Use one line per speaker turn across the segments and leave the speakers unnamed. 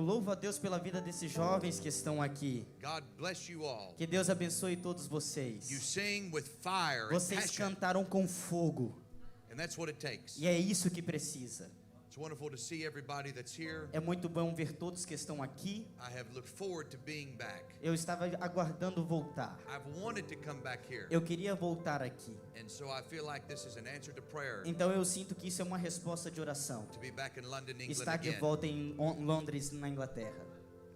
Louvo a Deus pela vida desses jovens que estão aqui.
God bless you all.
Que Deus abençoe todos
You
vocês.
sing with fire and
Vocês
passion,
cantaram com fogo.
and that's what it takes.
E é isso que precisa.
It's wonderful to see everybody that's here.
É muito bom ver todos que estão aqui.
I have looked forward to being back.
Eu estava aguardando voltar.
I've wanted to come back here.
Eu queria voltar aqui.
And so I feel like this is an answer to prayer
Então eu sinto que isso é uma resposta de oração.
to be back in London, England
Estar de
again.
volta em Londres, na Inglaterra.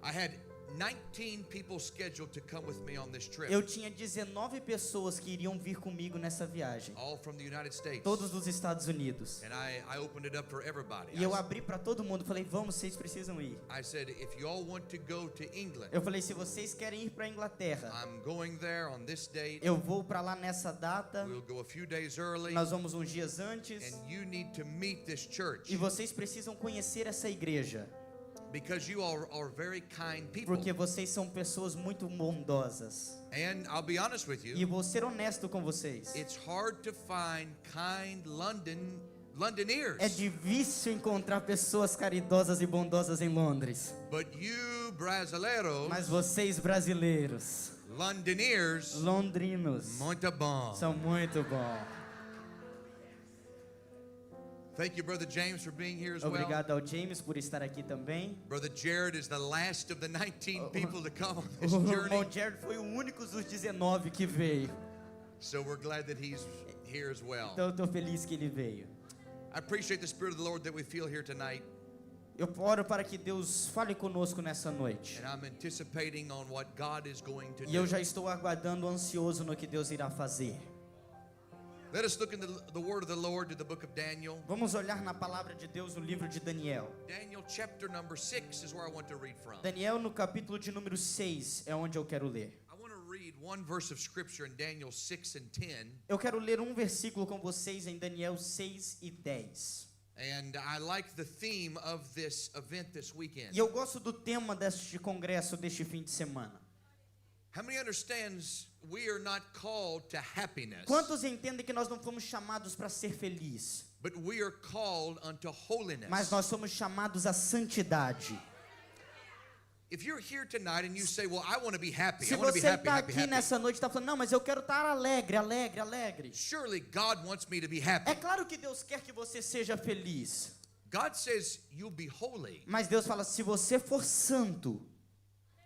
I had 19 people scheduled to come with me on this trip,
Eu tinha 19 pessoas que iriam vir comigo nessa viagem.
all from the United States.
Todos dos Estados Unidos.
And I opened it up for everybody.
E eu abri para todo mundo, falei, vamos, vocês precisam ir.
I said, if you all want to go to England,
Eu falei, se vocês querem ir para a Inglaterra,
I'm going there on this date.
eu vou para lá nessa data.
We'll go a few days early,
Nós vamos uns dias antes.
and you need to meet this church
E vocês precisam conhecer essa igreja,
because you all are very kind people.
porque vocês são pessoas muito bondosas.
And I'll be honest with
E
you,
vou ser honesto com vocês.
it's hard to find kind Londoneers.
É difícil encontrar pessoas caridosas e bondosas em Londres.
But you brasileiros,
Mas vocês brasileiros,
Londoneers,
londrinos,
muito bom.
são muito bons.
Thank you, Brother James, for being here as well.
Obrigado ao James por estar aqui também.
Brother Jared is the last of the 19 people to come on
O
this
irmão
journey.
Jared foi o único dos 19 que veio.
So we're glad that he's here as well.
Então eu estou feliz que ele veio.
I appreciate the Spirit of the Lord that we feel here tonight.
Eu oro para que Deus fale conosco nessa noite.
And I'm anticipating on what God is going to
E eu
do.
já estou aguardando, ansioso no que Deus irá fazer.
Let us look into the word of the Lord to the book of Daniel.
Vamos olhar na palavra de Deus no livro de Daniel.
Daniel chapter number 6 is where I want to read from.
Daniel no capítulo de número 6 é onde eu quero ler.
I want to read one verse of scripture in Daniel 6 and 10.
Eu quero ler um versículo com vocês em Daniel 6 e 10.
And I like the theme of this event this weekend.
E eu gosto do tema deste congresso deste fim de semana.
How many understands we are not called to happiness,
Quantos entendem que nós não fomos chamados para ser felizes,
but we are called unto holiness?
mas nós somos chamados à santidade?
If you're here tonight and you say, well, I want to be happy,
Se
I want to be
você
happy,
está
happy,
aqui
happy.
nessa noite e está falando, não, mas eu quero estar alegre, alegre, alegre.
Surely God wants me to be happy.
É claro que Deus quer que você seja feliz.
God says you'll be holy.
Mas Deus fala, se você for santo,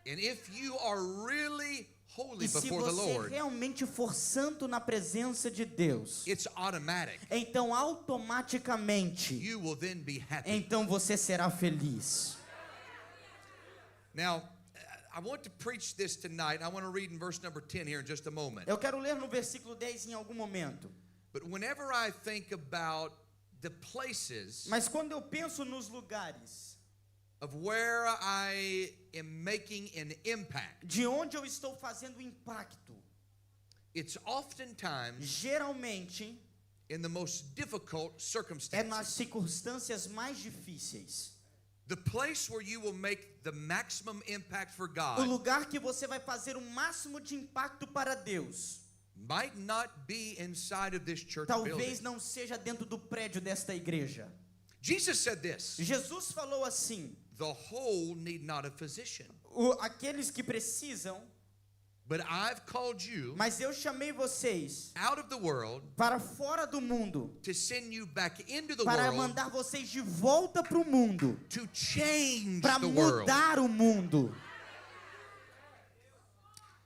And if you are really holy
e se
before the
você
Lord,
realmente for santo na presença de Deus,
it's automatic.
então automaticamente,
You will then be happy.
então você será feliz.
Now, I want to preach this tonight. I want to read in verse number 10 here in just a moment.
Eu quero ler no versículo 10 em algum momento.
But whenever I think about the places
Mas quando eu penso nos lugares
of where I am making an impact,
de onde eu estou fazendo impacto,
it's oftentimes
geralmente
in the most difficult
é nas
circumstances.
circunstâncias mais difíceis.
The place where you will make the maximum impact for
O
God
lugar que você vai fazer o máximo de impacto para Deus,
might not be inside of this church
talvez
building.
não seja dentro do prédio desta igreja.
Jesus said this,
Jesus falou assim:
the whole need not a physician,
aqueles que precisam,
but I've called you
mas eu chamei vocês
out of the world
para fora do mundo,
to send you back into the
para
world
mandar vocês de volta para o mundo,
to change
para
the world.
mudar o mundo.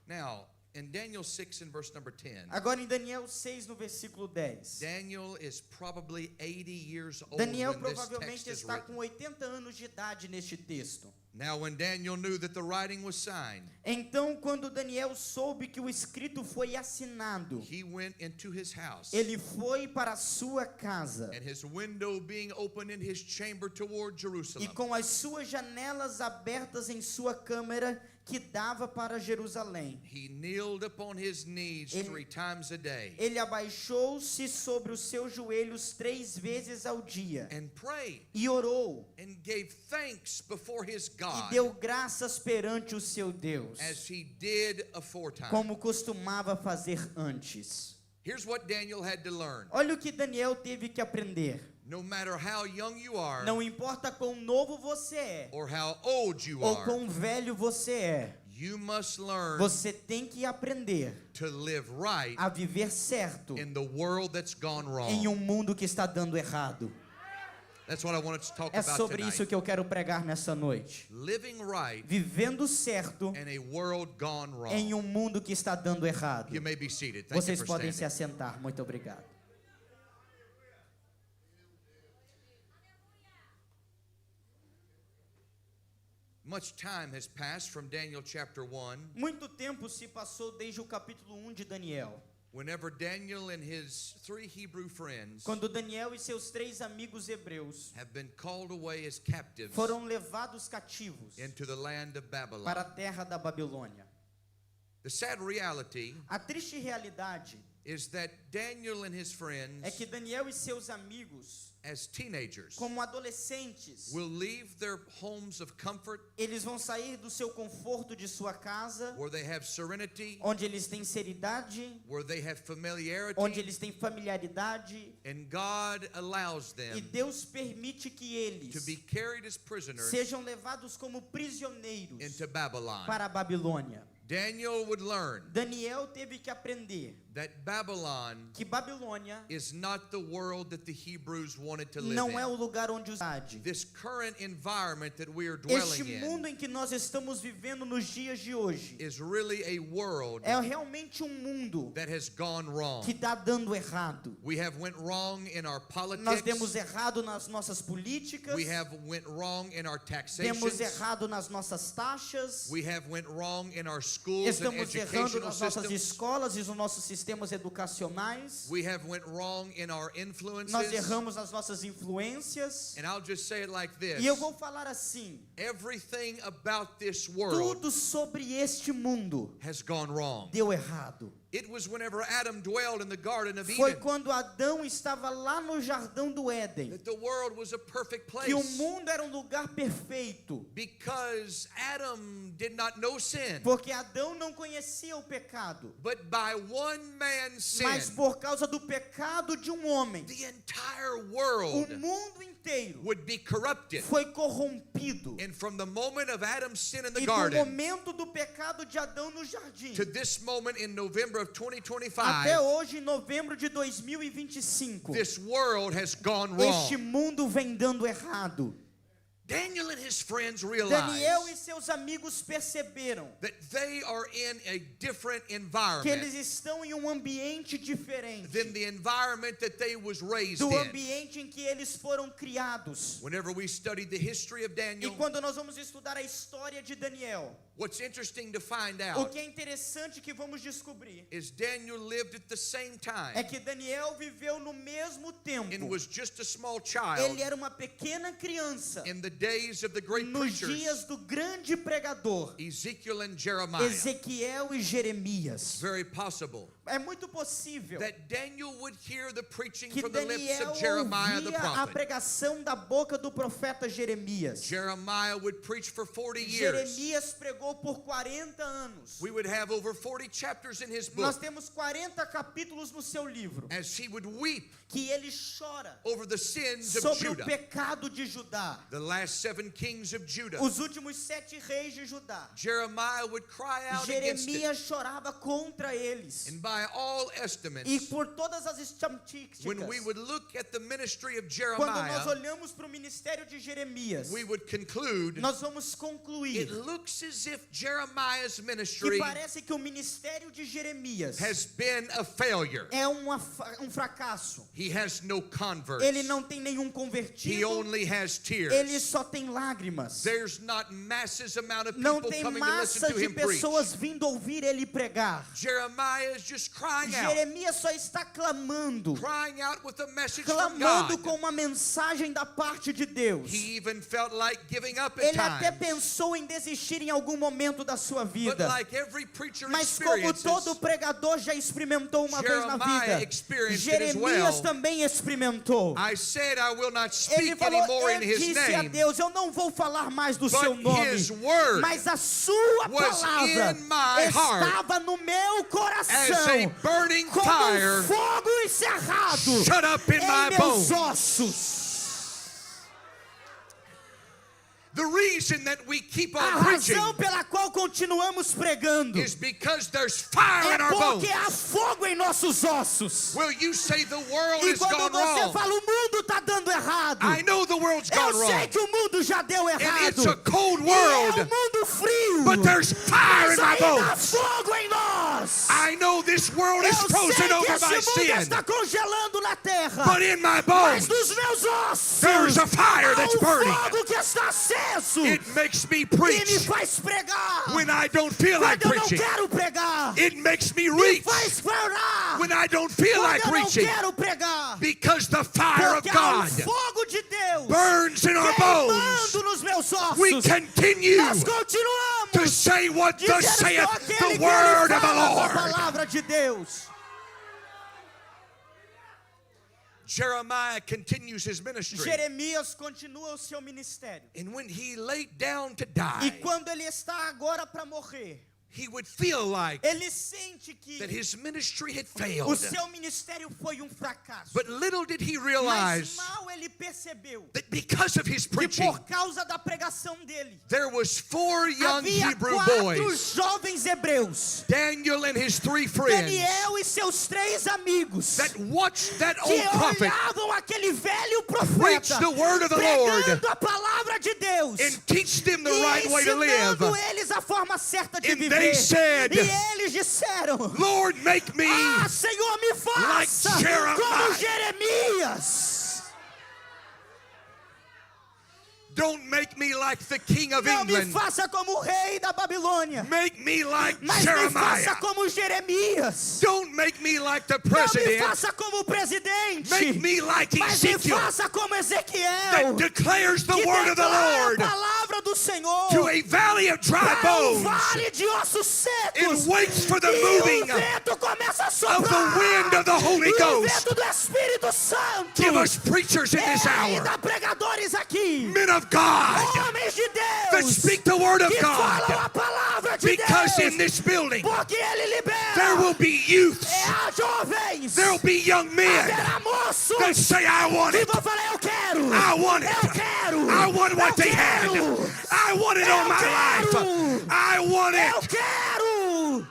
Now, in Daniel 6 and verse number 10,
Agora em Daniel 6 no versículo 10.
Daniel is probably 80 years old
Daniel
when this
provavelmente
text is
está
written.
com 80 anos de idade neste texto.
Now, when Daniel knew that the writing was signed,
Então, quando Daniel soube que o escrito foi assinado,
he went into his house,
ele foi para a sua casa,
and his window being open in his chamber toward
e
Jerusalem,
com as suas janelas abertas em sua câmara que dava para Jerusalém,
he kneeled upon his knees
Ele-
3 times a day
ele abaixou-se sobre os seus joelhos 3 vezes ao dia
and prayed
e orou
and gave thanks before his
e
God
deu graças perante o seu Deus,
as he did aforetime.
como costumava fazer antes.
Here's what Daniel had to learn.
Olha o que Daniel teve que aprender.
No matter how young you are
Não importa quão novo você é
or how old you
ou
are,
quão velho você é,
you must learn
você tem que aprender
to live right
a viver certo
in the world that's gone
em
wrong.
mundo que está dando errado.
That's what I wanted to talk
É
about
sobre
tonight.
isso que eu quero pregar nessa noite.
Living right
Vivendo certo
in a world gone wrong.
em mundo que está dando errado.
You may be seated. Thank you
Vocês
for
podem se
standing.
assentar. Muito obrigado.
Much time has passed from Daniel chapter 1.
Muito tempo se passou desde o capítulo 1 de Daniel,
Whenever Daniel and his 3 Hebrew friends
quando Daniel e seus 3 amigos hebreus
have been called away as captives
foram levados cativos
into the land of Babylon.
para a terra da Babilônia.
The sad reality
A triste realidade
is that Daniel and his
é
friends,
que Daniel e seus amigos,
as teenagers,
como adolescentes,
will leave their homes of comfort
eles vão sair do seu conforto de sua casa,
where they have serenity,
onde eles têm seriedade,
where they have familiarity,
onde eles têm familiaridade,
and God allows
e
them
Deus permite que
to be
eles
carried as prisoners
sejam levados como prisioneiros
into Babylon.
para a Babilônia.
Daniel would learn
Daniel teve que aprender
that Babylon
que Babilônia
is not the world that the Hebrews wanted to live
não é o
in.
lugar onde os
This current environment that we are
Este
dwelling in
mundo em que nós estamos vivendo nos dias de hoje
is really a world
é realmente mundo
that has gone wrong.
que está dando errado.
We have went wrong in our
Nós demos
politics.
errado nas nossas políticas,
We have went wrong in our
demos
taxations.
errado nas nossas taxas,
We have went wrong in our schools and
estamos errando
educational
nas nossas
systems.
escolas e nos nossos sistemas educacionais,
We have went wrong in our
nós
influences.
erramos nas nossas influências.
And I'll just say it like this.
E eu vou falar assim:
Everything about this world
tudo sobre este mundo
has gone wrong.
deu errado.
It was whenever Adam dwelled in the Garden of
Foi
Eden
quando Adão estava lá no Jardão do Éden
that the world was a perfect
que o
place.
mundo era lugar perfeito,
Because Adam did not know sin.
porque Adão não conhecia o pecado,
But by one man's
mas
sin,
por causa do pecado de homem,
the entire
o
world
mundo inteiro
would be corrupted.
foi corrompido.
And from the moment of Adam's sin in the
E do
garden
momento do pecado de Adão no jardim
to this moment in November of
até
2025,
hoje, em novembro de 2025,
this world has gone
este
wrong.
mundo vem dando errado.
Daniel and his friends
Daniel e
realized
seus amigos perceberam
that they are in a different
que
environment
eles estão em ambiente diferente
than the environment that they was raised
do
in.
ambiente em que eles foram criados.
Whenever we studied the history of
E
Daniel,
quando nós vamos estudar a história de Daniel,
what's interesting to find
o
out
que é interessante que vamos descobrir
is Daniel lived at the same time
é que Daniel viveu no mesmo
and
tempo.
was just a small child
Ele era uma pequena criança
in the days of the great
nos
preachers
dias do grande pregador
Ezekiel and Jeremiah.
Ezequiel e Jeremias.
Very possible
É muito possível
that Daniel would hear the preaching
que
from the lips
Daniel
of Jeremiah the
ouvia a
prophet.
pregação da boca do profeta Jeremias.
Jeremiah would preach for 40 years.
Jeremias pregou por 40 anos.
We would have over 40 chapters in his
Nós
book
temos 40 capítulos no seu livro
as he would weep
que ele chora
over the sins of
sobre o
Judah.
pecado de Judá.
The last 7 kings of Judah.
Os últimos 7 reis de Judá.
Jeremiah would cry out against it.
Jeremias chorava contra eles.
And by all
E
estimates,
por todas as estatísticas,
when we would look at the ministry of
quando nós
Jeremiah,
olhamos para o ministério de Jeremias,
we would conclude
nós vamos concluir
it looks as if Jeremiah's
que
ministry
parece que o ministério de Jeremias
has been a failure.
é fracasso.
He has no converts.
Ele não tem nenhum
He
convertido,
only has tears.
ele só tem lágrimas.
There's not masses amount of
Não
people
tem
coming to listen
massa
to
de
him preach.
pessoas vindo ouvir ele pregar.
Jeremiah is just crying out
Jeremias só está clamando,
with a message from
clamando
God.
com uma mensagem da parte de Deus.
He even felt like giving up at
Ele até
times.
pensou em desistir em algum momento da sua
But
vida.
like every preacher
Mas como
experiences,
todo pregador já experimentou uma vez na
Jeremiah
vida,
experienced it as
Jeremias
well.
também experimentou.
I said I will not
Ele
speak
falou,
anymore
eu
in his
disse a
name,
Deus, eu não vou falar mais do
but
seu nome,
his word
mas a sua
was
palavra
in my heart
estava no meu
as
coração,
a burning
como
fire
fogo encerrado
shut up in
em
my
meus
bones.
ossos.
The reason that we keep on
A
preaching
razão pela qual continuamos pregando
is because there's fire
é
in our bones.
porque há fogo em nossos ossos.
Will you say the world
E
has
quando
gone
você
wrong?
fala o mundo está dando errado,
I know the world's
eu
gone
sei
wrong.
que o mundo já deu
And
errado.
it's a cold
E é um
world.
mundo frio.
But there's fire
Mas
in my
ainda há
bones.
fogo em nós.
I know this world is
Eu sei
frozen
que
over
esse
my
mundo
sin.
está congelando na terra.
But in my
Mas
bones,
nos meus ossos
there's a fire
há
that's
um
burning.
fogo que está aceso.
It makes me
E me
preach
faz pregar.
when I don't feel like
Quando eu não
preaching.
quero pregar.
It makes me
Me
reach
faz orar.
when I don't feel like
Quando eu não
preaching.
quero pregar.
Because the fire of
Porque há
God
fogo de Deus
burns in our bones.
queimando nos meus ossos.
We continue
Nós continuamos
to say what thus
dizendo
saith
só aquele
the
que ele
word of the
fala da
Lord.
palavra de Deus.
Jeremiah continues his ministry.
Jeremias continua o seu ministério.
And when he laid down to
E
die,
quando ele está agora para morrer,
he would feel like
ele sente que
that his ministry had
o
failed.
seu ministério foi fracasso.
But little did he
Mas
realize
mal ele percebeu
that because of his
que
preaching,
por causa da pregação dele,
there was 4 young
havia
Hebrew
4
boys,
jovens hebreus,
Daniel and his 3 friends,
Daniel e seus 3 amigos,
that watched that
que
old prophet
olhavam aquele velho
preach
profeta
the word of the Lord
pregando a palavra de Deus
and teach them the
e
right way to live.
ensinando eles a forma certa de
And
viver.
they said,
E eles disseram:
Lord, make me
Ah, Senhor, me faça
like Jeremiah.
como Jeremias.
Don't make me like the king of
Não me
England.
faça como o rei da Babilônia,
Make me like
mas me
Jeremiah.
faça como Jeremias.
Don't make me like the
Não me
president.
faça como o presidente,
Make me like
mas me
Ezekiel
faça como Ezequiel,
that declares the
que
word of the
declara
Lord
a palavra do Senhor
to a valley of dry
para
bones
vale de ossos secos.
and waits for the
E
moving
o vento começa a
of
soprar.
the wind of the Holy
E o
Ghost.
vento do Espírito Santo.
Give us preachers in this hour,
Ainda pregadores aqui,
men of God,
homens de
that
Deus,
speak the word of
que falam
God.
a palavra de
Because
Deus,
in this building,
porque Ele libera.
there will be youths,
Há jovens,
there will be young men
haverá moços
that say, I want
que
it.
vão falar: eu quero,
I want it.
eu quero,
I want what
eu
they had.
quero,
I want it on my life. I want
eu
it.
quero.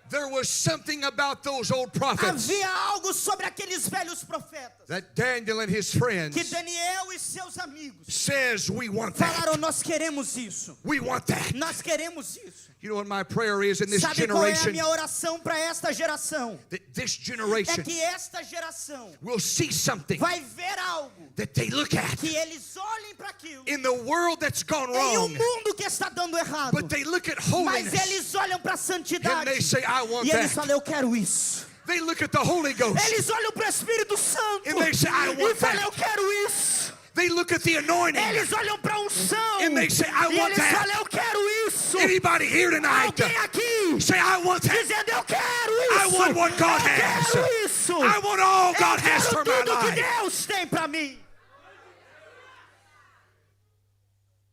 There was something about those old prophets
Havia algo sobre aqueles velhos profetas
that Daniel and his
que
friends
Daniel e seus amigos
says, we want that.
falaram: nós queremos isso,
We want that.
nós queremos isso.
You know what my prayer is in this
Sabe qual é a
generation?
minha oração para esta geração?
That this
É
generation
que esta geração
will see something
vai ver algo,
that they look at
que eles olhem para aquilo
in the world that's gone
em um
wrong,
mundo que está dando errado,
but they look at
mas
holiness
eles olham para a
and
santidade
they say, I want
e eles
that.
falam: eu quero isso.
They look at the Holy Ghost.
Eles olham para o Espírito Santo
And they say, I
e
want
falam:
that.
eu quero isso.
They look at the anointing.
Eles olham para a unção
And they say, I
e
want
eles
that.
falam: eu quero isso.
Anybody here tonight
Alguém aqui
say, I want that.
dizendo: eu quero isso.
I want what God
eu
has.
quero isso.
I want all
eu
God has
quero
for my
tudo que
life.
Deus tem para mim.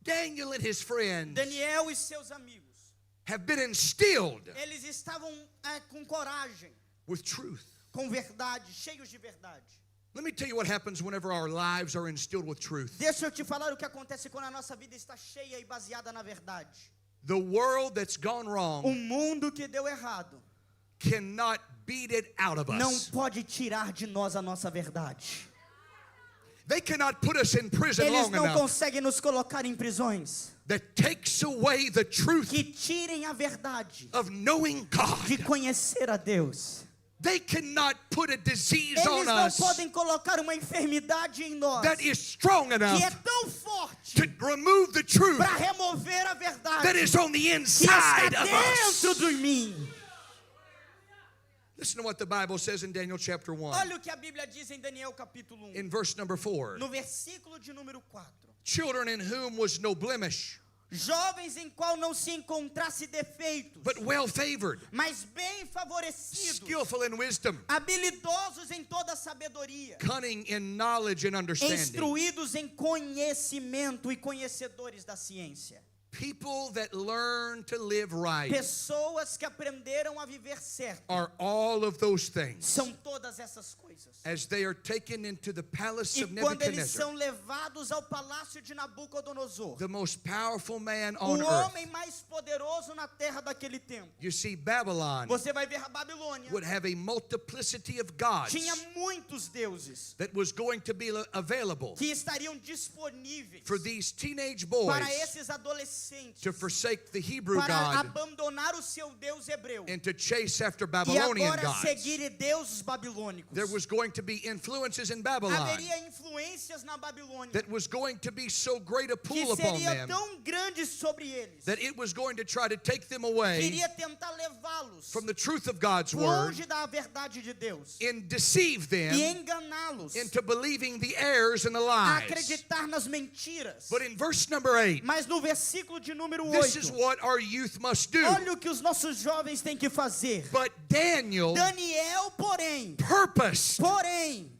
Daniel and his friends
Daniel e seus amigos,
have been instilled
eles estavam com coragem,
with truth.
com verdade, cheios de verdade.
Let me tell you what happens whenever our lives are instilled with truth.
Deixa eu te falar o que acontece quando a nossa vida está cheia e baseada na verdade.
The world that's gone
O
wrong
mundo que deu errado
cannot beat it out of
não
us.
pode tirar de nós a nossa verdade.
They cannot put us in prison
Eles
long
não
enough
conseguem nos colocar em prisões
that takes away the truth
que tirem a verdade
of knowing God.
de conhecer a Deus.
They cannot put a disease
Eles
on
não
us
podem colocar uma enfermidade em nós
that is strong
que
enough
é tão forte
to remove the truth
para remover a verdade
that is on the
que
inside
está
of us.
dentro de mim.
Listen to what the Bible says in Daniel chapter 1,
Olha o que a Bíblia diz em Daniel capítulo 1,
in verse number 4.
no versículo de número 4.
Children in whom was no blemish,
Jovens em qual não se encontrasse defeitos,
but well favored,
mas bem favorecidos,
skillful in wisdom,
habilidosos em toda sabedoria,
cunning in knowledge and understanding.
instruídos em conhecimento e conhecedores da ciência.
People that learn to live right
Pessoas que aprenderam a viver certo
are all of those things.
são todas essas coisas.
As they are taken into the palace
E
of
quando eles
Nebuchadnezzar,
são levados ao palácio de Nabucodonosor,
the most powerful man
o
on earth,
homem mais poderoso na terra daquele tempo,
you see, Babylon
você vai ver a Babilônia
would have a multiplicity of gods
tinha muitos deuses
that was going to be available
que estariam disponíveis
for these teenage boys
para esses adolescentes
to forsake the Hebrew
para
God
abandonar o seu Deus hebreu
and to chase after
e
Babylonian
agora
gods.
seguir deuses babilônicos.
There was going to be influences in Babylon
Haveria influências na Babilônia
that was going to be so great a
que
pull upon
seria
them
tão grande sobre eles
that it was going to try to take them
que
away
iria tentar levá-los
from the truth of God's word
longe da verdade de Deus
and deceive them
e enganá-los
into believing the errors and the
a
lies.
acreditar nas mentiras.
But in verse number 8,
Mas no versículo de número
this is
8,
what our youth must do.
olha o que os nossos jovens têm que fazer.
But Daniel
Daniel, porém,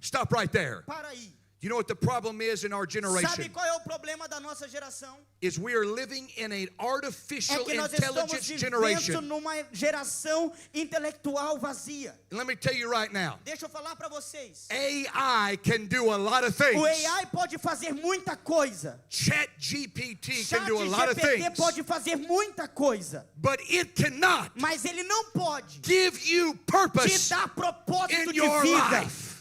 stop right there.
para aí.
You know what the problem is in our
Sabe
generation?
qual é o problema da nossa geração?
Is we are living in an
É
artificial
que nós estamos
intelligence
vivendo
generation.
numa geração intelectual vazia.
And let me tell you right now,
Deixa eu falar para vocês.
AI can do a lot of things.
O AI pode fazer muita coisa.
Chat GPT
Chat
can do a lot of
GPT
things.
pode fazer muita coisa.
But it cannot
Mas ele não pode
give you
te
purpose
dar propósito
in
de
your
vida.
life.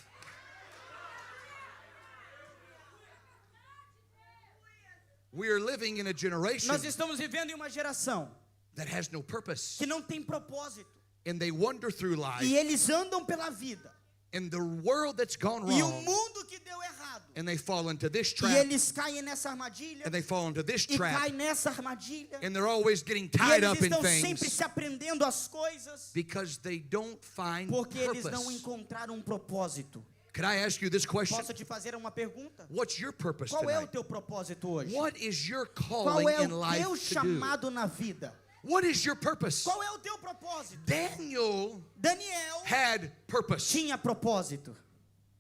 We are living in a generation
Nós estamos vivendo em uma geração
that has no purpose.
que não tem propósito.
And they wander through life
E eles andam pela vida.
in the world that's gone
E o
wrong.
mundo que deu errado.
And they fall into this
E
trap.
eles caem nessa armadilha.
And they fall into this
E
trap.
caem nessa armadilha.
And they're always getting
E
tied
eles
up in
estão sempre
things
se aprendendo as coisas.
because they don't find
Porque eles não
purpose.
encontraram um propósito.
Can I ask you this question?
Posso te fazer uma pergunta?
What's your purpose
Qual é o
tonight?
teu propósito hoje?
What is your
Qual
calling
é
in
o
life
teu
to do?
chamado na vida?
What is your purpose?
Qual é o teu propósito?
Daniel
Daniel
had purpose.
tinha propósito.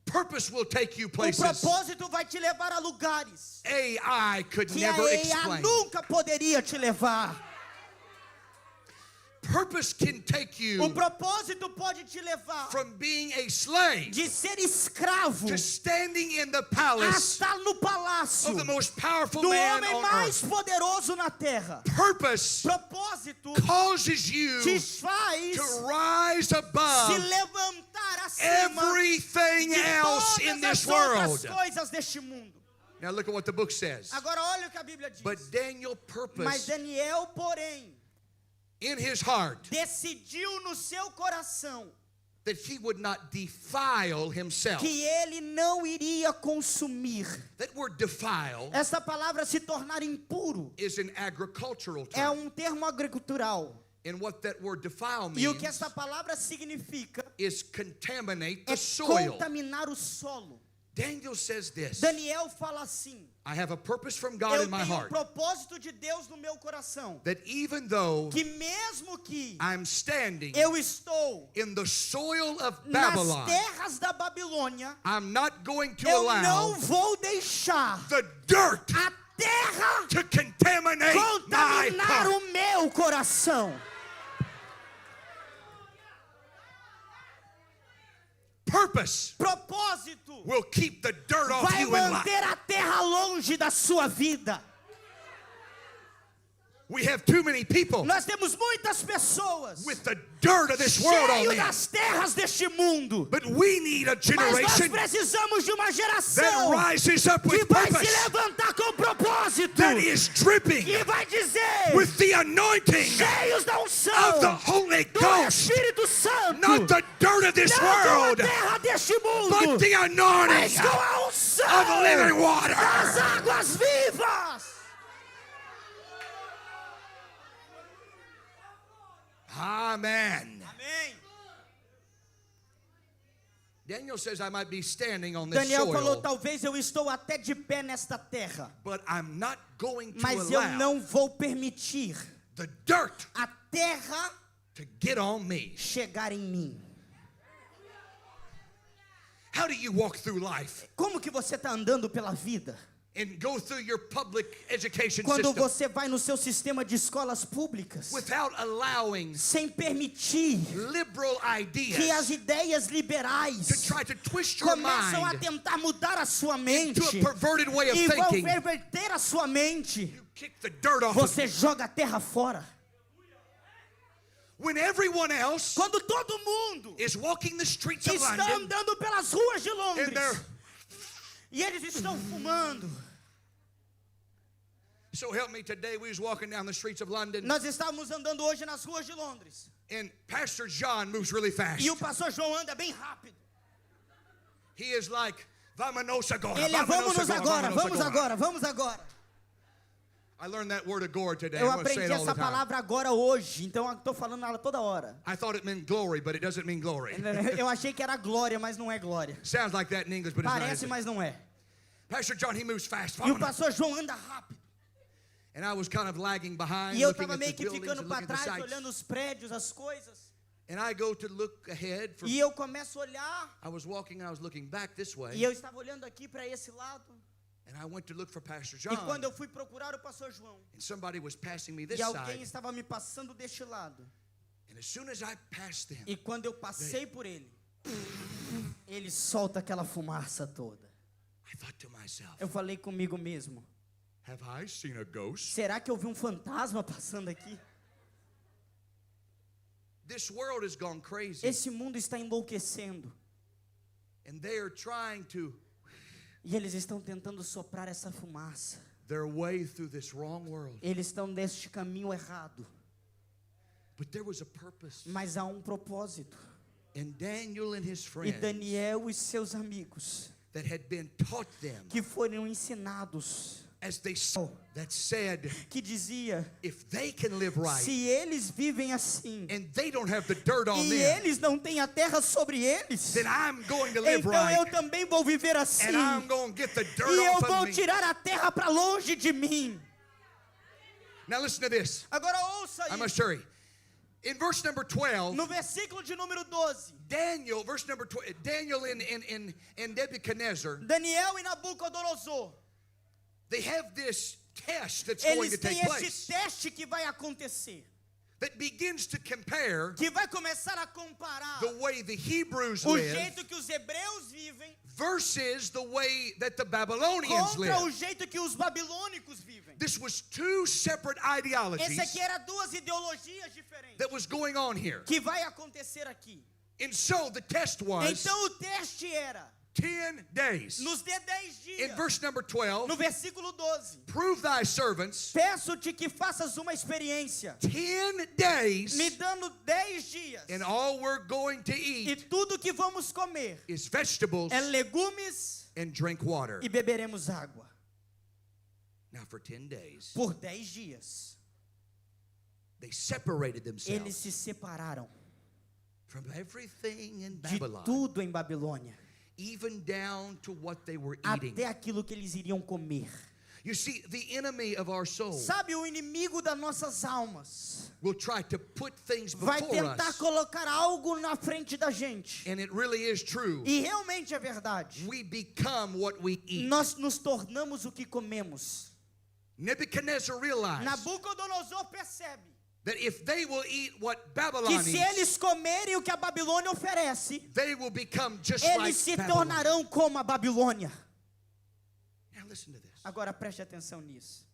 Purpose will take you
O
places
propósito vai te levar a lugares
AI could
que a
never
AI
explain.
nunca poderia te levar.
Purpose can take
O
you
propósito pode te levar
from being a slave
de ser escravo
to standing in the
a
palace
estar no palácio
of the most powerful
do
man
homem
on
mais
earth.
poderoso na terra.
Purpose
Propósito
causes you
te faz
to rise
se
above
levantar acima
everything
de
else
todas
in this
as outras
world.
coisas deste mundo.
Now look at what the book says.
Agora olha o que a Bíblia diz.
But Daniel
Mas
purposed
Daniel, porém,
in his heart
decidiu no seu coração
that he would not defile himself.
que ele não iria consumir.
That word defile
Essa palavra se tornar impuro
is an agricultural
é
term.
termo agricultural.
And what that word defile
E o
means
que essa palavra significa
is contaminate
é
the soil.
contaminar o solo.
Daniel says this,
Daniel fala assim:
I have a purpose from God
eu
in my
tenho
heart.
propósito de Deus no meu coração.
That even though
Que mesmo que
I'm standing
eu estou
in the soil of
nas
Babylon,
terras da Babilônia,
I'm not going to
eu
allow
não vou deixar
the dirt
a terra
to contaminate my
contaminar
heart.
o meu coração.
Purpose
Propósito
will keep the dirt off
vai
you in life.
manter a terra longe da sua vida.
We have too many people
Nós temos muitas pessoas
with the dirt of this world on
cheio
them.
das terras deste mundo.
But we need a
Mas nós
generation
precisamos de uma
that
geração
rises up
que
with
vai se
purpose,
levantar com propósito.
that is dripping
E vai dizer,
with the anointing
cheios da unção
of the Holy
do
Ghost.
Espírito Santo.
Not the dirt of this
Não com a
world,
terra deste mundo,
but the
mas
anointing
com a unção
of living water.
das águas vivas.
Amen.
Amém.
Daniel says, I might be standing on this
Daniel falou,
soil,
talvez eu estou até de pé nesta terra,
but I'm not going to
mas eu
allow
não vou permitir
the dirt
a terra
to get on me.
chegar em mim.
How do you walk through life
Como que você está andando pela vida?
and go through your public education
Quando
system
você vai no seu sistema de escolas públicas,
without allowing
sem permitir
liberal
que as
ideas
ideias liberais
to try to twist your
começam a
mind
tentar mudar a sua
to
mente
a perverted way of
e vão
thinking,
perverter a sua mente,
you kick the dirt off of
você joga a terra fora.
when everyone else
Quando todo mundo
is walking the streets of
está
London
andando pelas ruas de
and
Londres
they're
e eles estão fumando.
so help me, today we was walking down the streets of London
Nós estávamos andando hoje nas ruas de Londres
and Pastor John moves really fast.
e o pastor João anda bem rápido.
He is like, vámonos agora,
Ele é
vámonos
vamos agora,
vámonos
vamos agora, vamos agora.
I learned that word agora today.
Eu
I'm going to say
aprendi
it all the
essa
time.
palavra agora hoje, então eu estou falando ela toda hora.
I thought it meant glory, but it doesn't mean glory.
Eu achei que era glória, mas não é glória.
Sounds like that in English, but it's not.
Parece,
is it?
mas não é.
Pastor John, he moves fast.
E o
Vámonos.
pastor João anda rápido.
And I was kind of lagging behind,
E eu
looking
estava
at the
meio que
buildings
ficando
and
para
looking at the
trás,
sights.
olhando os prédios, as coisas.
And I go to look ahead.
E eu começo a olhar,
I was walking and I was looking back this way.
e eu estava olhando aqui para esse lado.
And I went to look for Pastor
E
John.
quando eu fui procurar o pastor João,
And somebody was passing me this
e alguém
side.
estava me passando deste lado.
And as soon as I passed them,
E quando eu passei por ele, ele solta aquela fumaça toda.
I thought to myself,
Eu falei comigo mesmo,
have I seen a ghost?
será que eu vi um fantasma passando aqui?
This world has gone crazy.
Esse mundo está enlouquecendo.
And they are trying to
E eles estão tentando soprar essa fumaça.
their way through this wrong world.
Eles estão neste caminho errado.
But there was a purpose.
Mas há um propósito.
And Daniel and his
E
friends
Daniel e seus amigos,
that had been taught them
que foram ensinados,
as they saw, that said,
que dizia,
if they can live right
se eles vivem assim,
and they don't have the dirt on
e
them,
eles não têm a terra sobre eles,
then I'm going to live
então eu
right.
também vou viver assim.
And I'm going to get the dirt
E eu
off
vou
of me.
tirar a terra para longe de mim.
Now listen to this.
Agora ouça
I must
isso.
hurry. In verse number 12,
No versículo de número 12,
Daniel, verse number 12, Daniel and Nebuchadnezzar,
Daniel e Nabucodonosor,
they have this test that's going to
eles têm
take place
esse teste que vai acontecer,
that begins to compare
que vai começar a comparar
the way the Hebrews
o
live
jeito que os hebreus vivem
versus the way that the Babylonians
contra o
live.
jeito que os babilônicos vivem.
This was two separate ideologies
Esse aqui era duas ideologias diferentes
that was going on here.
que vai acontecer aqui.
And so the test was
Então o teste era,
10 days.
nos dê 10
In
dias.
verse number 12,
No versículo 12,
prove thy servants
peço-te que faças uma experiência,
10 days,
me dando 10 dias,
and all we're going to
e
eat
tudo que vamos comer
is vegetables
é legumes
and drink water.
e beberemos água.
Now for 10 days,
Por 10 dias,
they separated
eles
themselves
se separaram
from everything in
de
Babylon,
tudo em Babilônia,
even down to what they were eating.
até aquilo que eles iriam comer.
You see, the enemy of our soul
Sabe, o inimigo das nossas almas
will try to put things
vai
before
tentar
us,
colocar algo na frente da gente.
and it really is true.
E realmente é verdade.
We become what we eat.
Nós nos tornamos o que comemos.
Nebuchadnezzar realized
Nabucodonosor percebe
that if they will eat what Babylon
que se
eats,
eles comerem o que a Babilônia oferece,
they will become just
eles
like
se
Babylon.
tornarão como a Babilônia.
Now listen to this.
Agora preste atenção nisso.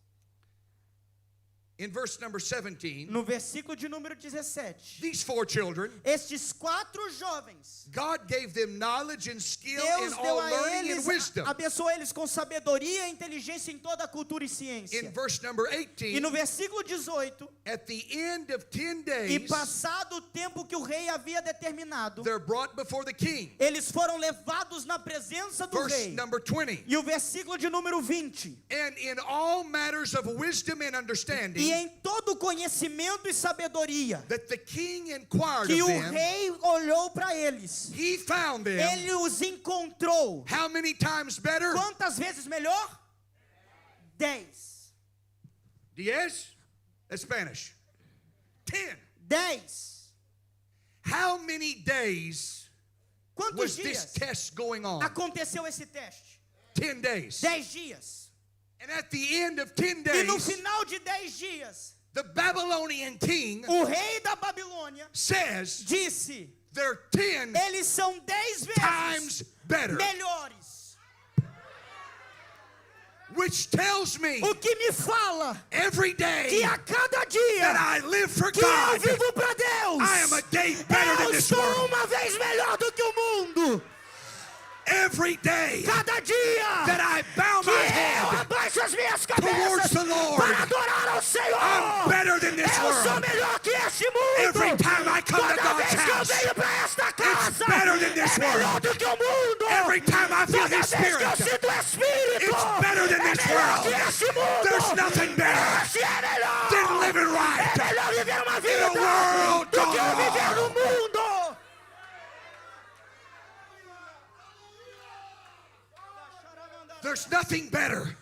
In verse number 17,
No versículo de número 17,
these 4 children,
estes 4 jovens,
God gave them knowledge and skill
Deus
in
deu
all
a
learning and
eles,
wisdom.
abençoou eles com sabedoria e inteligência em toda a cultura e ciência.
In verse number
E
18,
no versículo 18,
at the end of 10
e
days,
passado o tempo que o rei havia determinado,
they're brought before the king.
eles foram levados na presença do
Verse
rei.
number 20,
E o versículo de número 20,
and in all matters of wisdom and
e
understanding,
em todo conhecimento e sabedoria,
that the king inquired
que
of
o
them,
rei olhou para eles,
he found them.
ele os encontrou.
How many times better?
Quantas vezes melhor? 10.
10? That's Spanish. 10.
10.
How many days
Quantos
was this
dias
test going on?
aconteceu esse teste?
10 days.
10 dias.
And at the end of 10
E no
days,
final de 10 dias,
the Babylonian king
o rei da Babilônia
says
disse:
they're 10
eles são 10 vezes
times better.
melhores.
Which tells me
O que me fala
every
que
day
a cada
that
dia
I live for
que eu
God,
vivo para Deus,
I am a day better than
eu
this
sou
world.
uma vez melhor do que o mundo.
Every day
Cada dia
that I bow
que
my
eu
head
abaixo as minhas
towards
cabeças
the Lord,
para adorar ao Senhor,
I'm better than this
eu sou
world.
melhor que este mundo.
Every time I come to
Toda
God's
vez que eu
house,
venho para esta casa,
better than this
é melhor
world.
do que o mundo.
Every time I feel
Toda
His
vez que eu
Spirit,
sinto o Espírito,
it's better than
é
this
melhor
world.
que este mundo.
There's nothing better
Este é melhor.
than living
É
right
melhor viver uma
in
vida
a world
do que
gone
viver no
wrong.
mundo.
There's nothing better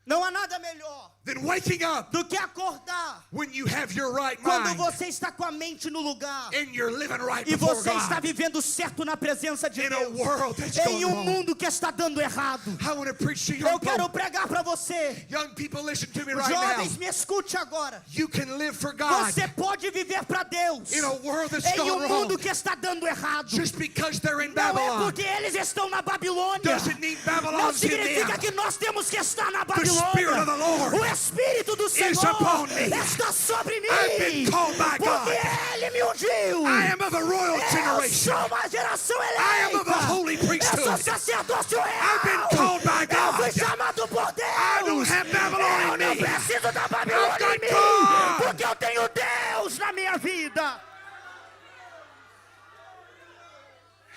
Não há nada melhor
than waking up
do que acordar
when you have your right
quando
mind
você está com a mente no lugar
and you're living right
e
before
você está
God
vivendo certo na presença de
in a
Deus.
world that's
Em
gone wrong.
mundo que está dando errado.
I want to preach to young
Eu quero
people.
pregar para você.
Young people, listen to me right
Jovens,
now.
me escute agora.
You can live for God
Você pode viver para Deus
in a world that's
em
gone wrong.
mundo que está dando errado.
Just because they're in
Não é
Babylon
porque eles estão na Babilônia.
doesn't mean
Não
Babylon's in
significa
them.
que nós temos que estar na
The Spirit of the
Babilônia.
Lord
O Espírito do Senhor
upon me.
está sobre mim.
I've been called by God.
Porque Ele me ungiu.
I am of a royal
Eu
generation.
sou uma geração
I am of a
eleita.
holy
Eu sou
priesthood.
sacerdócio real.
I've been called by
Eu fui
God.
chamado por Deus.
I don't have Babylon
Eu
in
não
me.
preciso da Babilônia
I've got
em mim.
God.
Porque eu tenho Deus na minha vida.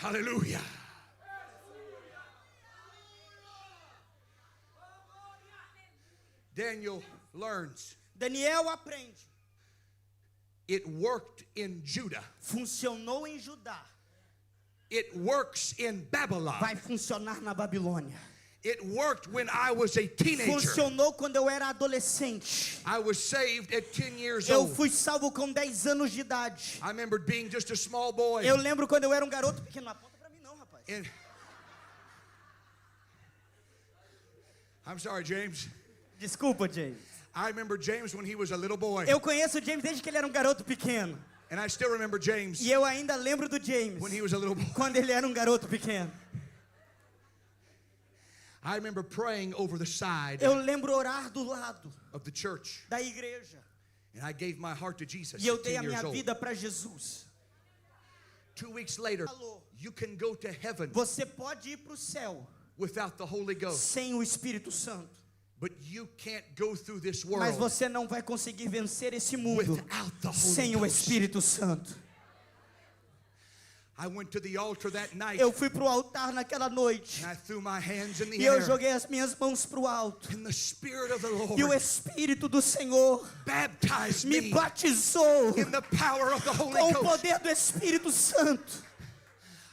Hallelujah. Daniel learns
Daniel aprende.
it worked in Judah.
Funcionou em Judá.
It works in Babylon.
Vai funcionar na Babilônia.
It worked when I was a teenager.
Funcionou quando eu era adolescente.
I was saved at 10 years
Eu
old.
fui salvo com 10 anos de idade.
I remember being just a small boy.
Eu lembro quando eu era um garoto pequeno. Não aponta pra mim não, rapaz.
And I'm sorry, James.
Desculpa, James.
I remember James when he was a little boy.
Eu conheço o James desde que ele era um garoto pequeno.
And I still remember James
E eu ainda lembro do James
when he was a little boy.
quando ele era um garoto pequeno.
I remember praying over the side
Eu lembro orar do lado
of the church.
da igreja.
And I gave my heart to Jesus
E eu
at
dei
10
a
years
minha
old.
vida para Jesus.
2 weeks later,
Falou.
you can go to heaven
Você pode ir para o céu
without the Holy Ghost.
sem o Espírito Santo.
But you can't go through this
Mas
world
você não vai conseguir vencer esse mundo
without the Holy
sem o
Ghost.
Espírito Santo.
I went to the altar that night
Eu fui para o altar naquela noite.
and I threw my hands in the
E eu
air.
joguei as minhas mãos para o alto.
And the Spirit of the
E o
Lord
Espírito do Senhor
baptized
me
me
batizou
in the power of the Holy
com o
Ghost.
poder do Espírito Santo.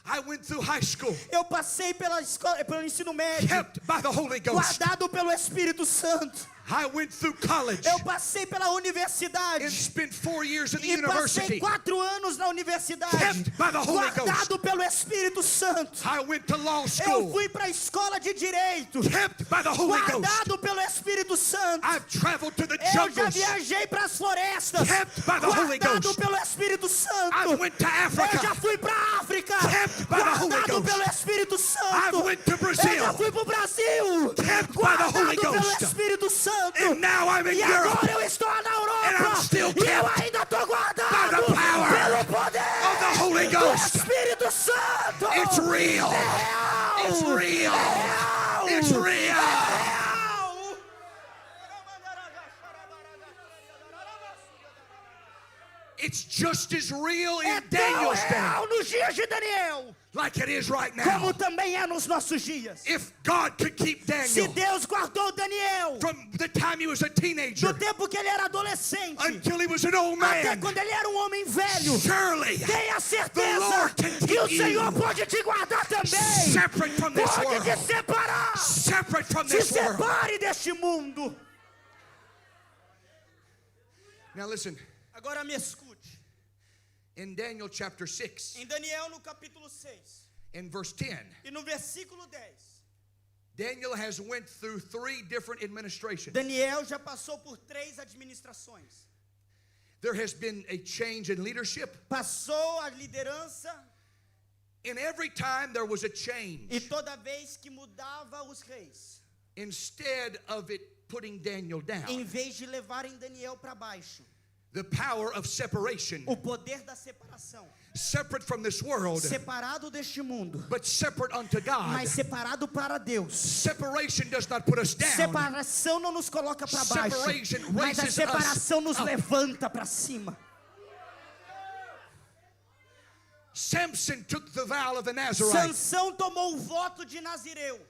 I went through high school,
Eu passei pela escola, pelo ensino médio,
kept by the Holy Ghost.
guardado pelo Espírito Santo.
I went through college
Eu passei pela universidade
and spent 4 years in the
e passei
university.
4 anos na universidade,
Kept by the Holy
guardado pelo Espírito Santo.
I went to law
Eu
school,
fui para a escola de direito,
kept by the Holy Ghost.
guardado pelo Espírito Santo.
I've traveled to the
Eu já
jungles,
viajei para as florestas,
kept by the Holy
guardado
Ghost.
pelo Espírito Santo.
I went to
Eu já
Africa,
fui para a África,
kept by the Holy
guardado
Ghost.
pelo Espírito
I
Santo.
went to
Eu já
Brazil,
fui para o Brasil,
kept by the Holy
guardado pelo
Ghost.
Espírito Santo.
And now I'm in
E
Europe
agora eu estou na
And
Europa
I'm still
e eu
kept
ainda estou
by
guardado
the power
pelo poder
of the Holy
do
Ghost.
Espírito Santo.
It's real.
É real.
It's real.
É real.
It's real.
É real.
It's just as real
É
in
tão
Daniel's day
real nos dias de Daniel
like it is right
como
now.
também é nos nossos dias.
If God could keep
Se
Daniel
Deus guardou Daniel
from the time he was a teenager
do tempo que ele era adolescente
until he was an old
até
man,
quando ele era um homem velho,
surely
tenha
the
certeza
Lord can
que o
keep
Senhor
you
pode te guardar também.
separate from this
Pode te
world.
separar.
Separate from
Se
this world.
separe deste mundo.
Now listen,
Agora me escute.
in Daniel chapter 6,
Em Daniel no capítulo 6
in verse 10,
e no versículo 10,
Daniel has went through 3 different administrations.
Daniel já passou por 3 administrações.
There has been a change in leadership.
Passou a liderança.
And every time there was a change,
E toda vez que mudava os reis,
instead of it putting Daniel
em
down,
vez de levarem Daniel para baixo,
the power of separation,
o poder da separação,
separate from this world,
separado deste mundo,
but separate unto God.
mas separado para Deus.
Separation does not put us down.
Separação não nos coloca para baixo,
Separation
mas a
raises
separação
us
nos
up.
levanta para cima.
Samson took the vow of the Nazarite.
Sansão tomou o voto de Nazireu.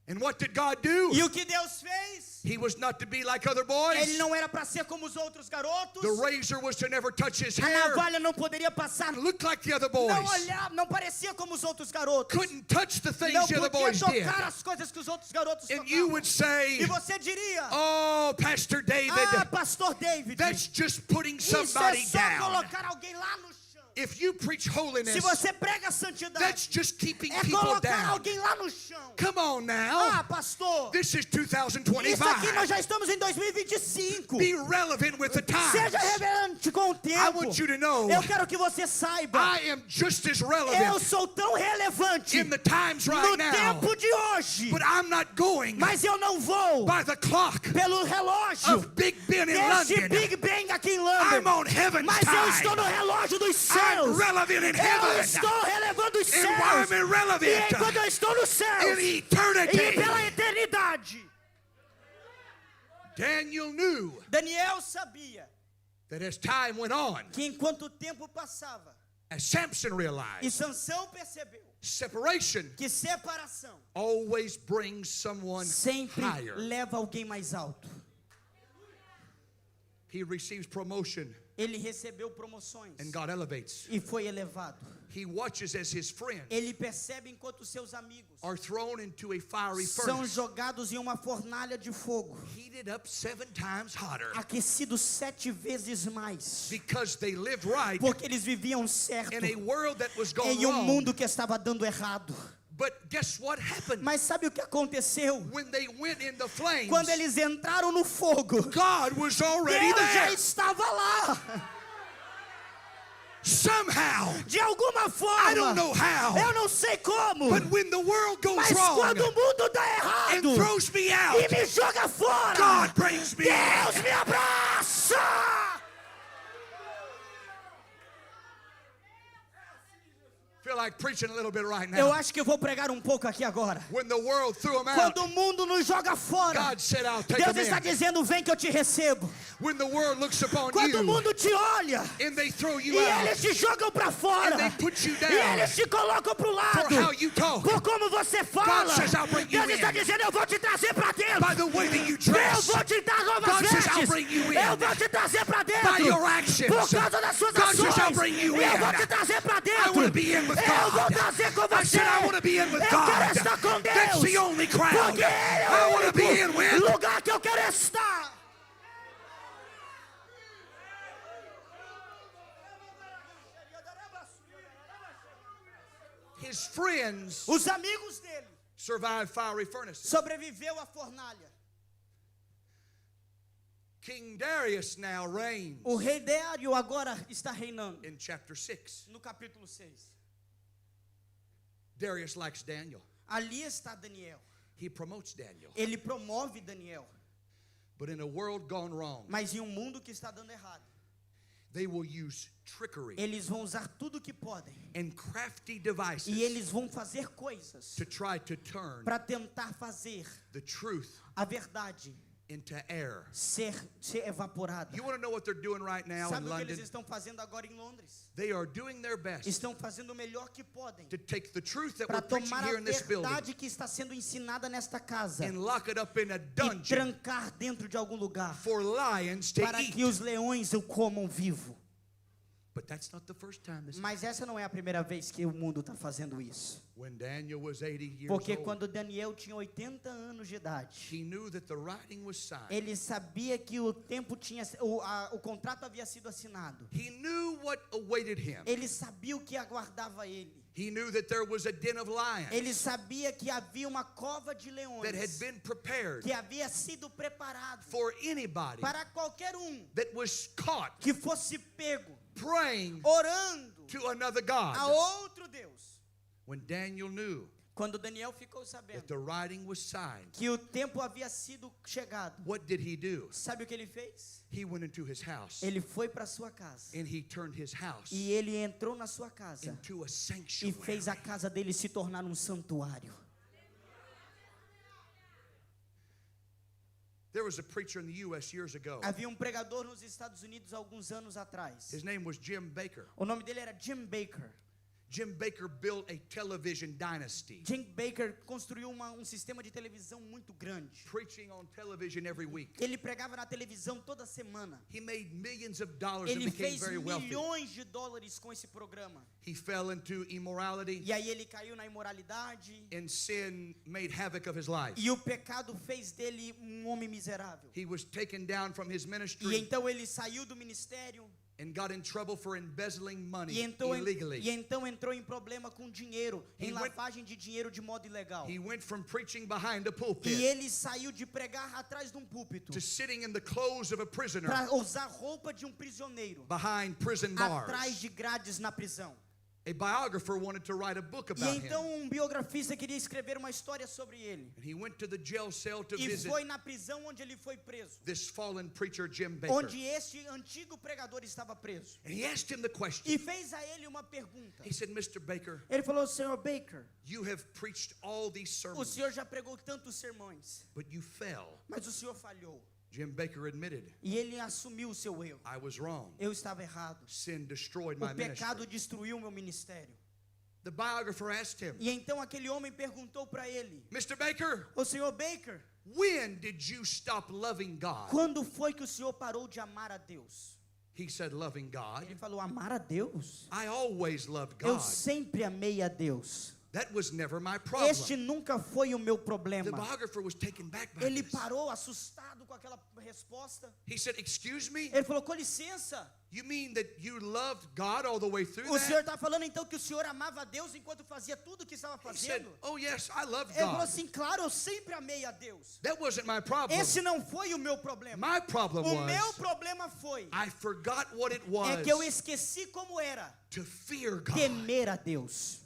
And what did God do?
E o que Deus fez?
He was not to be like other
Ele
boys.
não era para ser como os outros garotos.
The razor was to never touch his
A
hair.
navalha não poderia passar.
Looked like the other
Não
boys.
olhava, não parecia como os outros garotos.
Couldn't touch the
Não
things the other
podia
boys did.
tocar as coisas que os outros garotos
And you
tocavam.
would say,
E você diria:
oh, Pastor David,
ah, Pastor David,
that's just putting
isso é
somebody
só
down.
colocar alguém lá no chão.
If you preach holiness,
Se você prega santidade,
that's just keeping
é
people
colocar
down.
alguém lá no chão.
Come on
Ah,
now.
pastor,
This is
isso aqui
2025.
nós já estamos em 2025.
Be relevant with the times.
Seja reverente com o
I
tempo.
want you to know,
Eu quero que você saiba,
I am just as
eu
relevant
sou tão relevante
in the times
no
right now,
tempo de hoje,
but I'm not going
mas eu não vou
by the clock
pelo relógio
of Big Ben in
deste
London.
Big Bang aqui em
I'm
London,
on heaven's
mas eu estou no
time.
relógio dos
I'm
céus.
relevant in
Eu
heaven.
estou relevando os
And while
céus.
I'm
E
irrelevant
enquanto eu estou nos céus
in
e
eternity,
pela eternidade,
Daniel knew
Daniel sabia
that as time went on,
que enquanto o tempo passava,
as Samson
e
realized,
Sansão percebeu
separation
que separação
always brings someone
sempre
higher.
leva alguém mais alto.
He receives promotion
Ele recebeu promoções
and God elevates.
e foi elevado.
He watches as his friends
Ele percebe enquanto seus amigos
are thrown into a fiery
são
furnace,
jogados em uma fornalha de fogo,
heated up 7 times hotter,
aquecidos 7 vezes mais,
because they lived right
porque eles viviam certo
in a world that was going
em um
wrong.
mundo que estava dando errado.
But guess what happened?
Mas sabe o que aconteceu?
When they went in the flames,
Quando eles entraram no fogo,
God was already
Deus já
there.
estava lá.
Somehow,
De alguma
I don't know
forma,
how,
eu não sei como,
but when the world goes
mas
wrong
quando o mundo dá
and
errado
throws me out,
e me joga fora,
God brings me
Deus
in.
me abraça.
Feel like preaching a little bit right
Eu
now.
acho que eu vou pregar um pouco aqui agora.
When the world threw him out,
Quando o mundo nos joga fora,
God said, I'll take
Deus
him
está
in.
dizendo: vem que eu te recebo.
When the world looks upon
Quando o
you
mundo te olha
and they throw
e
you out
eles te jogam para fora,
and they put you
e
down
eles te colocam para o
for how
lado,
you talk,
por como você fala,
God says, I'll bring you
Deus está
in.
dizendo: eu vou te trazer para dentro.
by the way that you
Eu
dress,
vou te dar novas
God says, I'll
vestes.
bring you in.
Eu vou te trazer para dentro.
by your actions.
Por causa das suas
God says, I'll
ações.
bring you
Eu
in.
vou te trazer para
I
dentro.
want to be in with
Eu vou
God.
trazer com
I
você.
said, I want to be in with
Eu
God.
quero estar com Deus.
That's the only crowd
Porque Ele é
I
o
want to be in
único
with.
lugar que eu quero estar.
His friends
Os amigos dele
survived fiery furnaces.
sobreviveu à fornalha.
King Darius now reigns
O rei Dário agora está reinando.
in chapter 6.
No capítulo 6.
Darius likes Daniel.
Ali está Daniel.
He promotes Daniel.
Ele promove Daniel.
But in a world gone wrong,
Mas em um mundo que está dando errado,
they will use trickery
eles vão usar tudo que podem.
and crafty devices
E eles vão fazer coisas
to try to turn
para tentar fazer
the truth
a verdade
into error.
ser evaporada.
You want to know what they're doing right now
Sabe
in
o que eles
London?
estão fazendo agora em Londres?
They are doing their best
Estão fazendo o melhor que podem
to take the truth that
para
we're preaching
tomar
here
a
in this building
verdade que está sendo ensinada nesta casa
and lock it up in a
e
dungeon
trancar dentro de algum lugar
for lions to
para
eat.
que os leões o comam vivo.
But that's not the first time this
Mas essa não é a primeira vez que o mundo está fazendo isso.
When Daniel was 80 years
Porque
old,
quando Daniel tinha 80 anos de idade,
he knew that the writing was signed.
ele sabia que o tempo tinha, o contrato havia sido assinado.
He knew what awaited him.
Ele sabia o que aguardava ele.
He knew that there was a den of lions
Ele sabia que havia uma cova de
that had
leões
been prepared
que havia sido preparado
for anybody
para qualquer
that was caught
que fosse pego
praying
orando
to another
a
God.
outro Deus.
When Daniel knew
Quando Daniel ficou
that
sabendo
the writing was signed,
que o tempo havia sido chegado,
what did he do?
sabe o que ele fez?
He went into his house
Ele foi para sua casa
and he turned his house
e ele entrou na sua casa
into a
e
sanctuary.
fez a casa dele se tornar um santuário.
There was a preacher in the U.S. years ago.
Havia pregador nos Estados Unidos há alguns anos atrás.
His name was Jim Baker.
O nome dele era Jim Baker.
Jim Baker built a television dynasty,
Jim Baker construiu sistema de televisão muito grande.
preaching on television every week.
Ele pregava na televisão toda semana.
He made millions of dollars and
Ele
became
fez
very wealthy.
milhões de dólares com esse programa.
He fell into immorality,
E aí ele caiu na imoralidade.
and sin made havoc of his life.
E o pecado fez dele homem miserável.
He was taken down from his
E
ministry
então ele saiu do ministério.
and got in trouble for embezzling money
E então
illegally.
entrou em problema com dinheiro, em lavagem de dinheiro de modo ilegal.
He went from preaching behind a
E
pulpit
ele saiu de pregar atrás de púlpito
to sitting in the clothes of a prisoner
para usar roupa de prisioneiro
behind prison
atrás
bars.
de grades na prisão.
A biographer wanted to write a book
E
about
então
him.
biografista queria escrever uma história sobre ele.
And he went to the jail cell to
E
visit
foi na prisão onde ele foi preso,
this fallen preacher, Jim Baker.
onde este antigo pregador estava preso.
And he asked him the question.
E fez a ele uma pergunta.
He said, Mr. Baker,
Ele falou: Senhor Baker,
you have preached all these
o
sermons,
senhor já pregou tantos sermões,
but you fell.
mas o senhor falhou.
Jim Baker admitted,
E ele assumiu o seu erro.
I was wrong.
Eu estava errado.
Sin destroyed
O
my
pecado
ministry.
destruiu o meu ministério.
The biographer asked him,
E então aquele homem perguntou para ele:
Mr. Baker,
Ô senhor Baker,
when did you stop loving God?
quando foi que o senhor parou de amar a Deus?
He said, loving God.
Ele falou: amar a Deus?
I always loved
Eu
God.
sempre amei a Deus.
That was never my problem.
Este nunca foi o meu
The
problema.
biographer was taken back by
Ele
this.
parou assustado com aquela resposta.
He said, excuse me?
Ele falou: com licença,
You mean that you loved God all the way through
o senhor
that?
está falando então que o senhor amava a Deus enquanto fazia tudo o que estava
He said,
fazendo?
oh yes, I loved
Ele falou
God.
assim: claro, eu sempre amei a Deus.
That wasn't my problem.
Esse não foi o meu problema.
My problem
O meu
was
problema foi
I forgot what it
é
was
que eu esqueci como era
to fear God.
temer a Deus.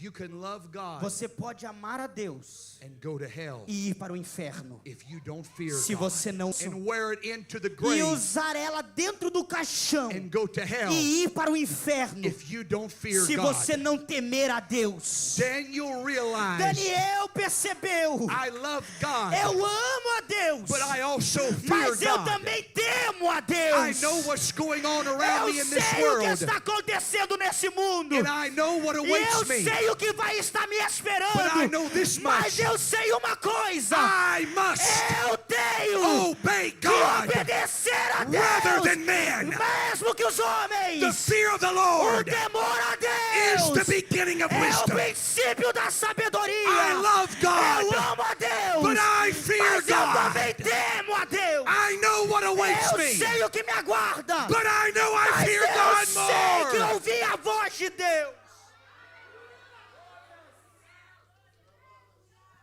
You can love God
Você pode amar a Deus
and go to hell
e ir para o inferno
if you don't fear
se
God.
você não
And wear it into the
e
grave
usar ela dentro do caixão
and go to hell
e ir para o inferno
if you don't fear
se
God.
você não temer a Deus.
Daniel realized,
Daniel percebeu:
I love God,
eu amo a Deus,
but I also fear
mas eu
God.
também temo a
I
Deus.
know what's going on around me
Eu
in this
sei o que
world,
está acontecendo nesse mundo.
and I know what
E
awaits
eu
me.
sei o que vai estar me
But I
esperando.
know this
Mas
much.
eu sei uma coisa:
I must
eu tenho
obey
que
God
obedecer a
rather
Deus,
than man.
mesmo que os
The
homens.
fear of the
O
Lord
temor a
is
Deus
the beginning of
é o
wisdom.
princípio da
I
sabedoria.
love
Eu
God,
amo a Deus,
but I fear
mas eu também
God.
temo a Deus.
I know what awaits
Eu
me,
sei o que me aguarda,
but I know I
mas
fear
eu
God
sei que
more.
ouvi a voz de Deus.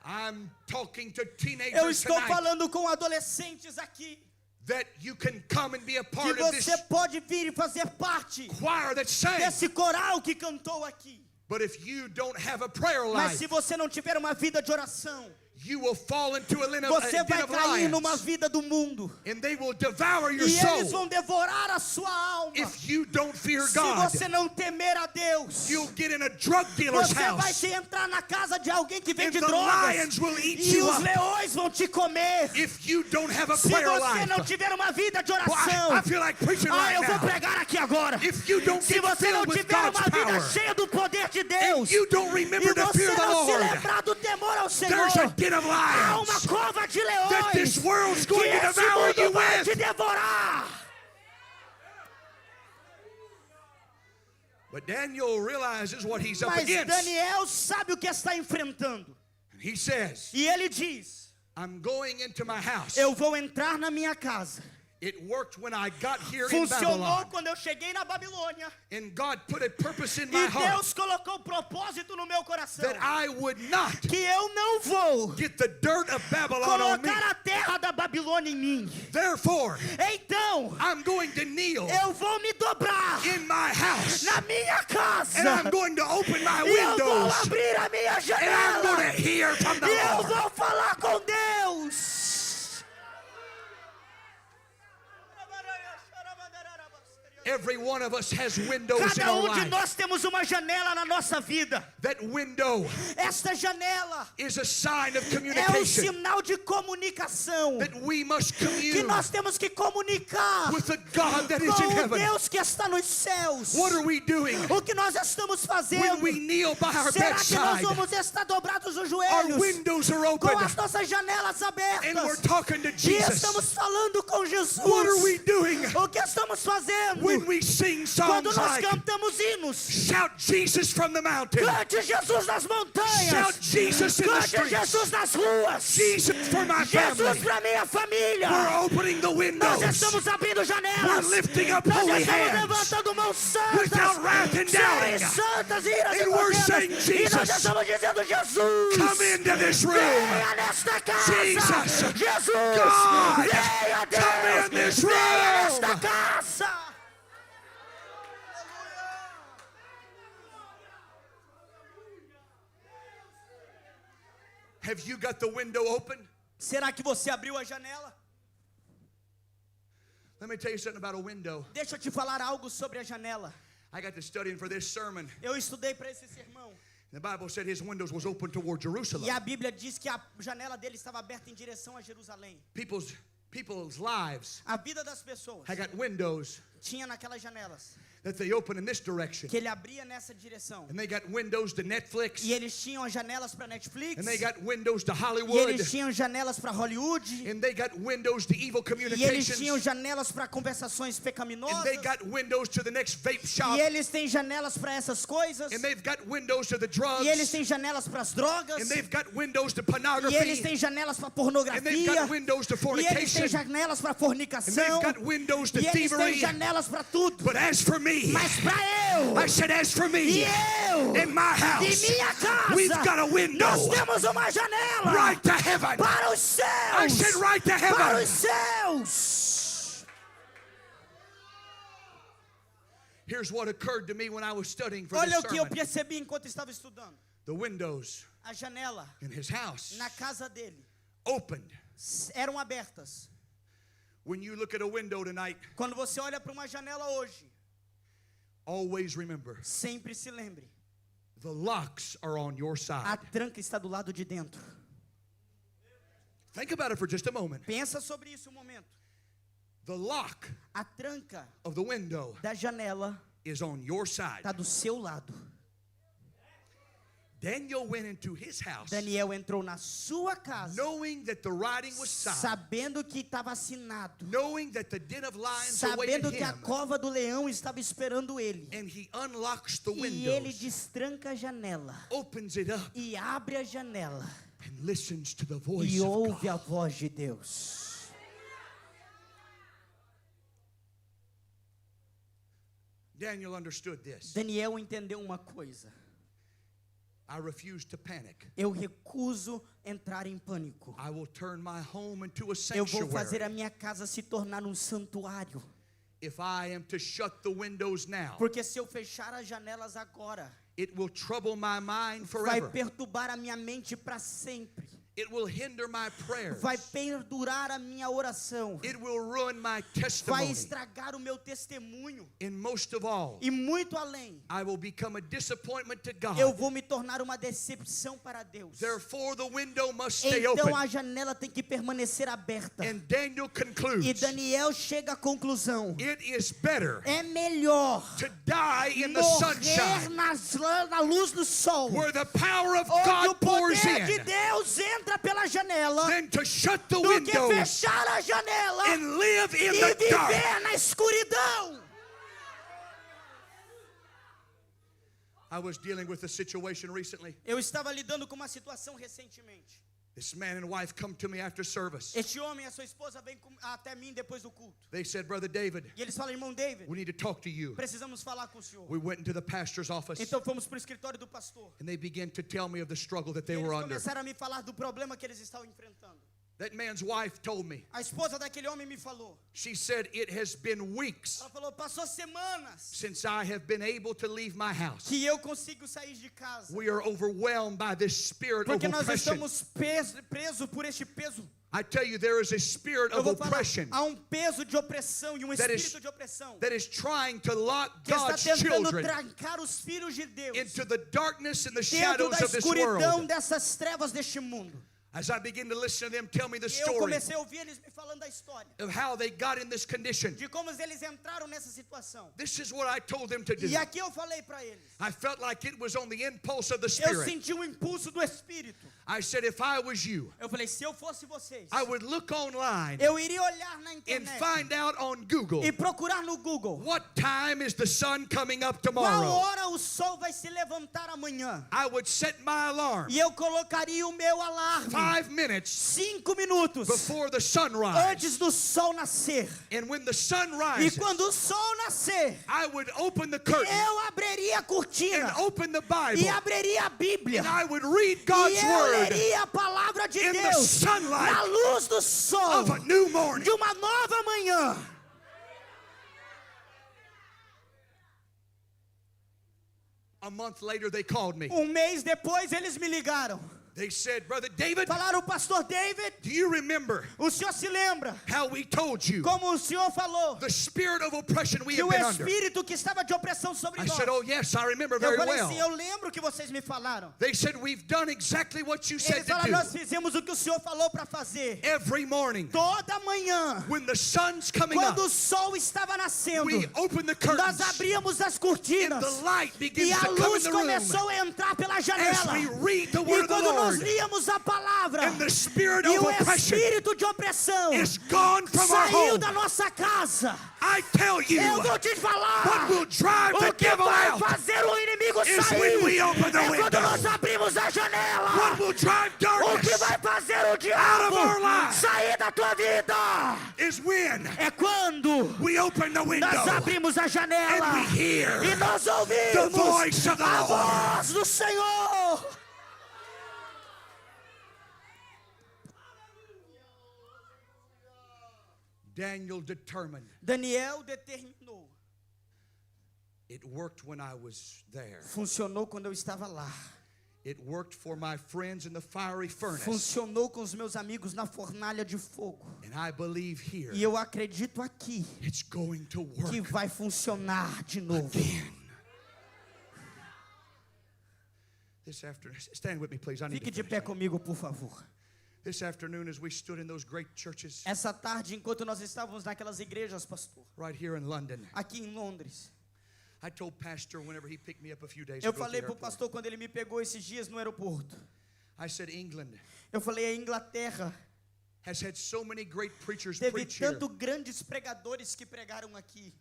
I'm talking to
Eu
teenagers
estou
tonight
falando com adolescentes aqui,
that you can come and be a
que
part of this
você pode vir e fazer parte
choir that sang.
desse coral que cantou aqui.
But if you don't have a prayer
Mas
life,
se você não tiver uma vida de oração,
you will fall into a den
você
of
vai cair numa
lions,
vida do mundo.
and they will devour your
E eles
soul.
vão devorar a sua alma.
If you don't fear
Se
God,
você não temer a Deus,
you'll get in a drug dealer's
você vai
house,
se entrar na casa de alguém que
and
vende
the
drogas.
lions will eat
E
you
os
up.
leões vão te comer.
If you don't have a
Se
prayer
você não
life,
tiver uma vida de
well,
oração.
I feel like preaching
Eu
right
vou
now.
pregar aqui agora.
If you don't
Se
get
você não
filled with
tiver
God's
uma vida
power,
cheia do poder de
and
Deus,
you don't
e
remember to
você
fear the
não se
Lord,
lembrar do temor ao Senhor,
there's a den of
há uma
lions
cova de
that this
leões
world's
que
going to
esse
devour
mundo
you
vai te
with.
devorar.
But Daniel realizes what he's up
Mas
against.
Daniel sabe o que está enfrentando.
He says,
E ele diz:
I'm going into my house,
eu vou entrar na minha casa
It worked when I got here in
Funcionou
Babylon.
quando eu cheguei na Babilônia.
And God put a purpose in
E
my heart
Deus colocou um propósito no meu coração.
that I would not
Que eu não vou
get the dirt of Babylon on me.
colocar a terra da Babilônia em mim.
Therefore,
Então,
I'm going to kneel
eu vou me dobrar
in my house.
na minha casa.
And I'm going to open my
E eu vou
windows.
abrir a minha
And I'm going
janela.
to hear from the
E eu
Lord.
vou falar com Deus.
Every one of us has windows in
Cada
our
de
life.
nós temos uma janela na nossa vida.
That window
Esta janela
is a sign of
é um
communication.
sinal de comunicação.
That we must
Que
commune
nós temos que comunicar
with the God that is in
com o
heaven.
Deus que está nos céus.
What are we doing
O que nós estamos fazendo?
when we kneel by our
Será que nós
bedside?
vamos estar dobrados nos
Our
joelhos
windows are open
com as nossas janelas
and we're
abertas
talking to
e
Jesus.
estamos falando com Jesus?
What are we doing
O que estamos fazendo
when we sing
quando
songs
nós
like
cantamos hinos?
Shout Jesus from the mountain,
Cante Jesus nas montanhas.
shout Jesus in the
Cante
streets,
Jesus nas ruas.
Jesus for my
Jesus
family?
para minha família.
We're opening the
Nós
windows
estamos abrindo janelas.
We're lifting up
Nós
holy
estamos
hands
levantando mãos santas.
without wrath and doubting.
Santas, iras e
And we're
condenas.
saying,
E nós
Jesus,
estamos dizendo, Jesus,
come into this room.
venha nesta casa.
Jesus,
Jesus,
God,
venha Deus.
come in this
Venha
room.
nesta casa.
Have you got the window open?
Será que você abriu a janela?
Let me tell you something about a window.
Deixa eu te falar algo sobre a janela.
I got to studying for this sermon.
Eu estudei para esse sermão.
The Bible said his windows was open toward Jerusalem.
E a Bíblia diz que a janela dele estava aberta em direção a Jerusalém.
People's lives
A vida das pessoas
had got windows
tinha naquelas janelas
that they open in this direction.
que ele abria nessa direção.
And they got windows to Netflix.
E eles tinham as janelas para Netflix.
And they got windows to
E
Hollywood.
eles tinham janelas para Hollywood.
And they got windows to evil
E eles
communications.
tinham janelas para conversações
And
pecaminosas.
they got windows to the next vape shop.
E eles têm janelas para essas coisas.
And they've got windows to the drugs.
E eles têm janelas para as drogas.
And they've got windows to
E eles
pornography.
têm janelas para
And they've
pornografia.
got windows to
E eles têm
fornication.
janelas para
And
fornicação.
they've got windows to
E eles têm
thievery.
janelas para tudo.
But as for me,
Mas para eu,
I said, as for
e
me,
eu,
in my
de
house,
minha casa,
we've got a window
nós temos uma janela
right to heaven.
para os céus.
I said, right to
Para
heaven.
os céus.
Here's what occurred to me when I was studying for
Olha
this
o que eu
sermon.
percebi enquanto estava estudando.
The windows
A janela
in his house
na casa dele
opened.
eram abertas.
When you look at a window tonight,
Quando você olha para uma janela hoje,
always remember,
sempre se lembre,
the locks are on your
a
side.
tranca está do lado de dentro.
Think about it for just a moment.
Pensa sobre isso um momento.
The lock
A tranca
of the window
da janela
is on your side.
está do seu lado.
Daniel went into his house
Daniel entrou na sua casa,
knowing that the writing was signed,
sabendo que estava assinado,
knowing that the den of lions awaited
sabendo que a
him,
cova do leão estava esperando ele.
and he unlocks the
E ele
windows,
destranca a janela
opens it up,
e abre a janela
and listens to the voice
e
of
ouve
God.
a voz de Deus.
Daniel understood this.
Daniel entendeu uma coisa.
I refuse to panic.
Eu recuso entrar em pânico.
I will turn my home into a
Eu vou fazer a
sanctuary.
minha casa se tornar um santuário.
If I am to shut the windows now,
Porque se eu fechar as janelas agora,
it will trouble my mind
vai
forever.
perturbar a minha mente para sempre.
It will hinder my prayers.
Vai perdurar a minha oração.
It will ruin my
Vai
testimony.
estragar o meu testemunho.
And most of all,
E muito além,
I will become a disappointment to
eu
God.
vou me tornar uma decepção para Deus.
Therefore, the window must stay
Então
open.
a janela tem que permanecer aberta.
And Daniel
E
concludes,
Daniel chega à conclusão:
it is better
é melhor
to die in the
morrer
sunshine
na luz do sol,
where the power of
onde o
God pours
poder de
in
Deus entra pela janela,
than to shut the
do que
windows
fechar a janela
and live in
e
the dark.
viver na escuridão.
I was dealing with a situation recently,
Eu estava lidando com uma situação recentemente.
This man and wife come to me after service.
Este homem e a sua esposa vêm até mim depois do culto.
They said, Brother David,
E eles falam, irmão David,
we need to talk to you.
precisamos falar com o senhor.
We went into the pastor's office
Então fomos para o escritório do pastor.
and they began to tell me of the struggle that
E
they
eles
were under.
começaram a me falar do problema que eles estavam enfrentando.
That man's wife told me.
A esposa daquele homem me falou.
She said, it has been weeks
Ela falou, passou semanas
since I have been able to leave my house.
que eu consigo sair de casa.
We are overwhelmed by this spirit of
Porque nós
oppression.
estamos presos por este peso.
I tell you, there is a spirit
Eu
of
vou falar,
oppression
há peso de opressão e
That is-
espírito de opressão
that is trying to lock
que está
God's
tentando
children
trancar os filhos de Deus
into the darkness and the
dentro
shadows
da
of this
escuridão
world.
dessas trevas deste mundo.
As I begin to listen to them tell me the
E eu
story
comecei a ouvir eles me falando da história,
of how they got in this condition,
de como eles entraram nessa situação.
this is what I told them to do.
E aqui eu falei para eles.
I felt like it was on the impulse of the
Eu
Spirit.
senti impulso do Espírito.
I said, if I was you,
Eu falei, se eu fosse vocês,
I would look online
eu iria olhar na
and
internet
find out on Google
e procurar no Google
what time is the sun coming up
qual
tomorrow.
hora o sol vai se levantar amanhã.
I would set my alarm
E eu colocaria o meu alarme
5 minutes
5 minutos
before the sunrise.
antes do sol nascer.
And when the sun
E
rises,
quando o sol nascer,
I would open the curtain
eu abriria a
and
cortina
open the Bible,
e abriria a Bíblia.
and I would read
E
God's
eu
word
leria a palavra de
in the
Deus
sunlight
na luz do sol
of a new morning.
de uma nova manhã.
A month later, they called me.
Mês depois eles me ligaram.
They said, Brother David,
Falaram, pastor David,
do you remember
o senhor se lembra
how we told you
como o senhor falou
the spirit of oppression we
que
have
o
been under?
espírito que estava de opressão sobre
I
nós.
said, oh yes, I remember
Eu
very
falei
well.
assim, eu lembro que vocês me falaram.
They said, we've done exactly what you said
Eles
to
falaram,
do.
nós fizemos o que o senhor falou para fazer.
Every morning,
Toda manhã,
when the sun's coming up,
quando o sol estava nascendo,
we open the
nós
curtains,
abríamos as
and
cortinas
the light
e
begins
a
to come in
luz
the room
começou a entrar pela
as
janela.
we read the
E
word of the
quando nós
Lord.
líamos a palavra,
And the spirit
e
of
o
oppression
espírito de opressão
is gone from our
saiu
home.
da nossa casa.
I tell you,
Eu vou te falar,
what will drive the
o que
devil
vai
out
fazer o inimigo
is
sair
when we open the
é quando
window.
nós abrimos a janela.
What will drive
O que
darkness
vai fazer o
out of
diabo
our lives
sair da tua vida
is when
é quando
we open the window
nós abrimos a
and
janela
we hear
e nós
the
ouvimos
voice of the
a
Lord.
voz do Senhor.
Daniel determined.
Daniel determinou.
It worked when I was there.
Funcionou quando eu estava lá.
It worked for my friends in the fiery furnace.
Funcionou com os meus amigos na fornalha de fogo.
And I believe here
E eu acredito aqui
it's going to work
que vai funcionar de novo.
again. This afternoon, stand with me, please. I need
Fique
to
de pé
finish.
comigo, por favor.
This afternoon, as we stood in those great churches
Essa tarde, enquanto nós estávamos naquelas igrejas, pastor,
right here in London,
aqui em Londres,
I told Pastor whenever he picked me up a few days
eu
ago at the
falei para o
airport,
pastor quando ele me pegou esses dias no aeroporto.
I said, England
Eu falei, a Inglaterra
has had so many great preachers
teve
preach here,
tanto grandes pregadores que pregaram aqui.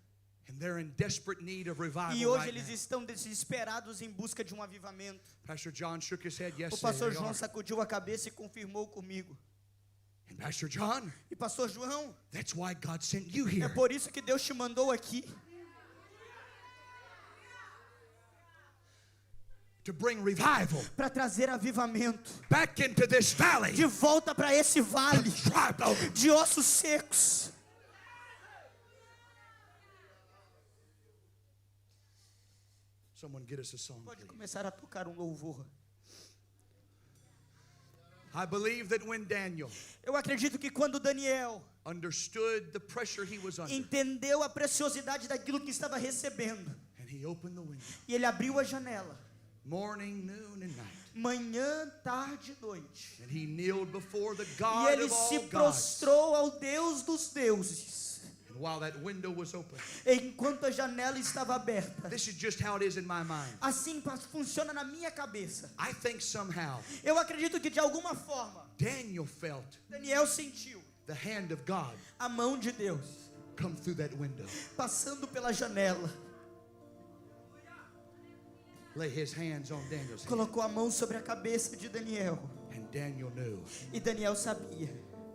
and they're in desperate need of revival
E hoje
right
eles
now.
estão desesperados em busca de um avivamento.
Pastor John shook his head, yes,
O
sir,
pastor
they
João
are.
sacudiu a cabeça e confirmou comigo.
And Pastor John,
E pastor João,
that's why God sent you
é
here.
por isso que Deus te mandou aqui.
To bring revival
Para trazer avivamento
back into this valley
de volta para esse vale
dry bones.
de ossos secos.
Someone get us a song,
Pode
please.
começar a tocar louvor.
I believe that when Daniel
Eu acredito que quando Daniel
understood the pressure he was under,
entendeu a preciosidade daquilo que estava recebendo,
and he opened the window,
e ele abriu a janela,
morning, noon, and night,
manhã, tarde e noite,
and he kneeled before the
e
God
ele
of all
se
gods.
prostrou ao Deus dos deuses.
And while that window was open,
Enquanto a janela estava aberta.
this is just how it is in my mind.
Assim funciona na minha cabeça.
I think somehow
Eu acredito que de alguma forma
Daniel felt
Daniel sentiu
the hand of God
a mão de Deus
come through that window,
passando pela janela.
lay his hands on Daniel's head,
Colocou a mão sobre a cabeça de Daniel.
And Daniel knew
E Daniel sabia,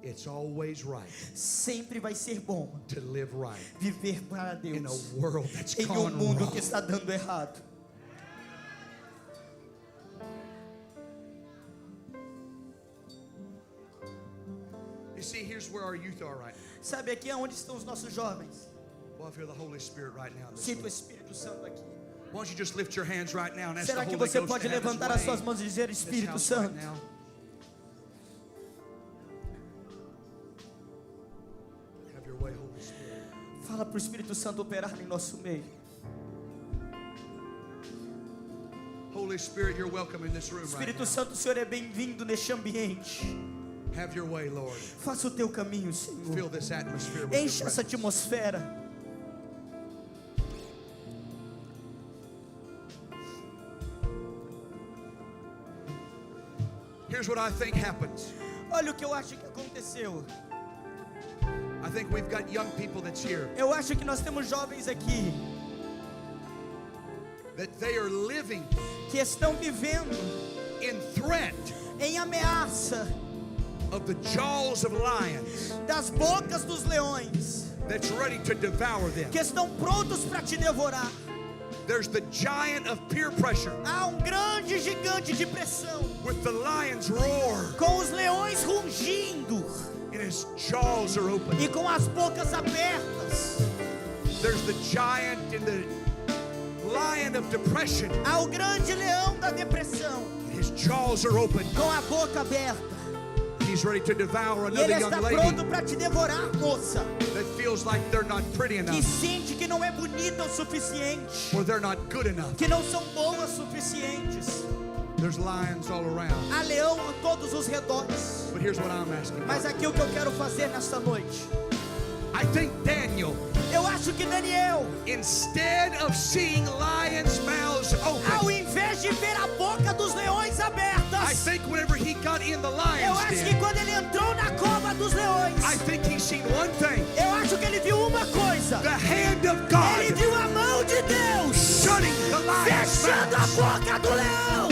it's always right
sempre vai ser bom
to live right
viver para
in a
Deus
world that's
em
gone
mundo
wrong.
que está dando errado.
You see, here's where our youth are right now.
Sabe, aqui é onde estão os nossos jovens.
Well, I feel the Holy Spirit right now in this
Sinto o
room.
Espírito Santo aqui.
Why don't you just lift your hands right now and ask the
Será que
Holy
você
Ghost
pode
to have His
levantar as
way
suas mãos e dizer:
in this
Espírito
house
Santo,
right now? Have your way, Holy Spirit.
fala para o Espírito Santo operar em nosso meio.
Holy Spirit, you're welcome in this room right
Espírito
now.
Santo, o Senhor é bem-vindo neste ambiente.
Have your way, Lord.
Faça o teu caminho, Senhor.
Fill this atmosphere with
Enche
your
essa
presence.
atmosfera.
Here's what I think happens.
Olha o que eu acho que aconteceu.
I think we've got young people that's here
Eu acho que nós temos jovens aqui
that they are living
que estão vivendo
in threat
em ameaça
of the jaws of lions
das bocas dos leões,
that's ready to devour them.
que estão prontos para te devorar.
There's the giant of peer pressure
Há um grande gigante de pressão,
with the lion's roar
com os leões rugindo
and his jaws are open.
e com as bocas abertas.
There's the giant and the lion of depression.
Há o grande leão da depressão,
His jaws are open.
com a boca aberta.
He's ready to devour
E ele
another
está
young lady
pronto para te devorar, moça,
that feels like they're not pretty
que
enough
sente que não é bonita o suficiente,
or they're not good enough.
que não são boas suficientes.
There's lions all around.
Há leão a todos os redores.
But here's what I'm asking.
Mas aqui o que eu quero fazer nesta noite,
I think Daniel,
eu acho que Daniel,
instead of seeing lions' mouths
ao
open,
invés de ver a boca dos leões
I
abertas,
think whenever he got in the
eu
lion's
acho que
den,
quando ele entrou na cova dos leões,
I think he seen one thing.
eu acho que ele viu uma coisa.
The hand of
Ele
God
viu a mão de Deus
shutting the lion's
fechando a
mouth.
boca do leão.